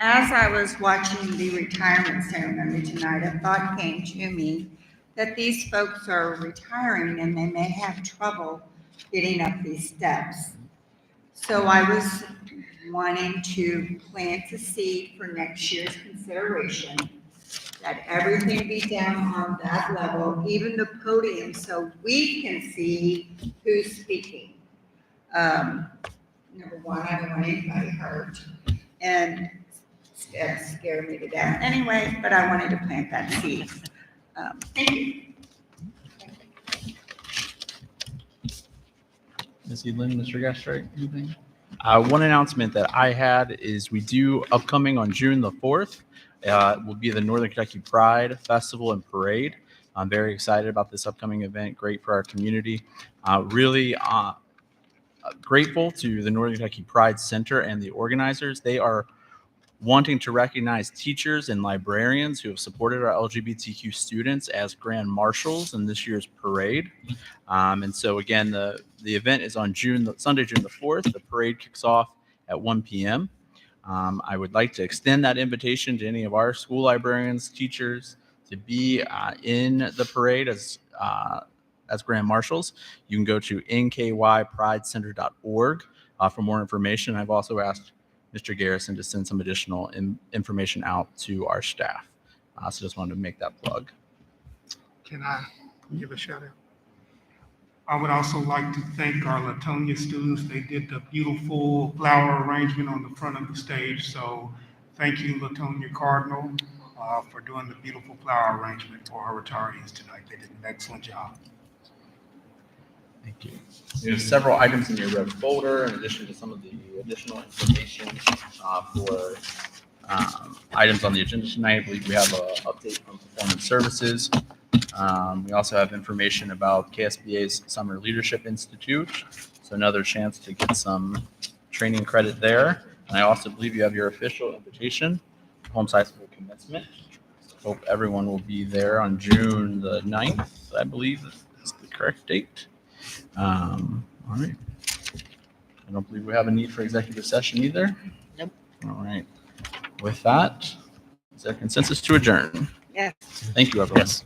As I was watching the retirement ceremony tonight, a thought came to me that these folks are retiring and they may have trouble getting up these steps. So I was wanting to plant a seed for next year's consideration, that everything be down on that level, even the podium, so we can see who's speaking. Number one, I don't want anybody hurt, and that scared me to death anyway, but I wanted to plant that seed. Thank you. Ms. Edlin, Mr. Gastright, anything? One announcement that I had is we do upcoming on June the 4th. Will be the Northern Kentucky Pride Festival and Parade. I'm very excited about this upcoming event. Great for our community. Really grateful to the Northern Kentucky Pride Center and the organizers. They are wanting to recognize teachers and librarians who have supported our LGBTQ students as grand marshals in this year's parade. And so again, the event is on Sunday, June the 4th. The parade kicks off at 1 p.m. I would like to extend that invitation to any of our school librarians, teachers, to be in the parade as grand marshals. You can go to nkypridecenter.org for more information. I've also asked Mr. Garrison to send some additional information out to our staff. So just wanted to make that plug. Can I give a shout out? I would also like to thank our Latonia students. They did the beautiful flower arrangement on the front of the stage. So thank you, Latonia Cardinal, for doing the beautiful flower arrangement for our retirees tonight. They did an excellent job. Thank you. There's several items in your red folder in addition to some of the additional information for items on the agenda tonight. I believe we have an update from Performance Services. We also have information about KSBA's Summer Leadership Institute. So another chance to get some training credit there. And I also believe you have your official invitation, Holmes High School commencement. Hope everyone will be there on June the 9th, I believe is the correct date. All right. I don't believe we have a need for executive session either. Nope. All right. With that, is there consensus to adjourn? Yes. Thank you, everyone. Yes.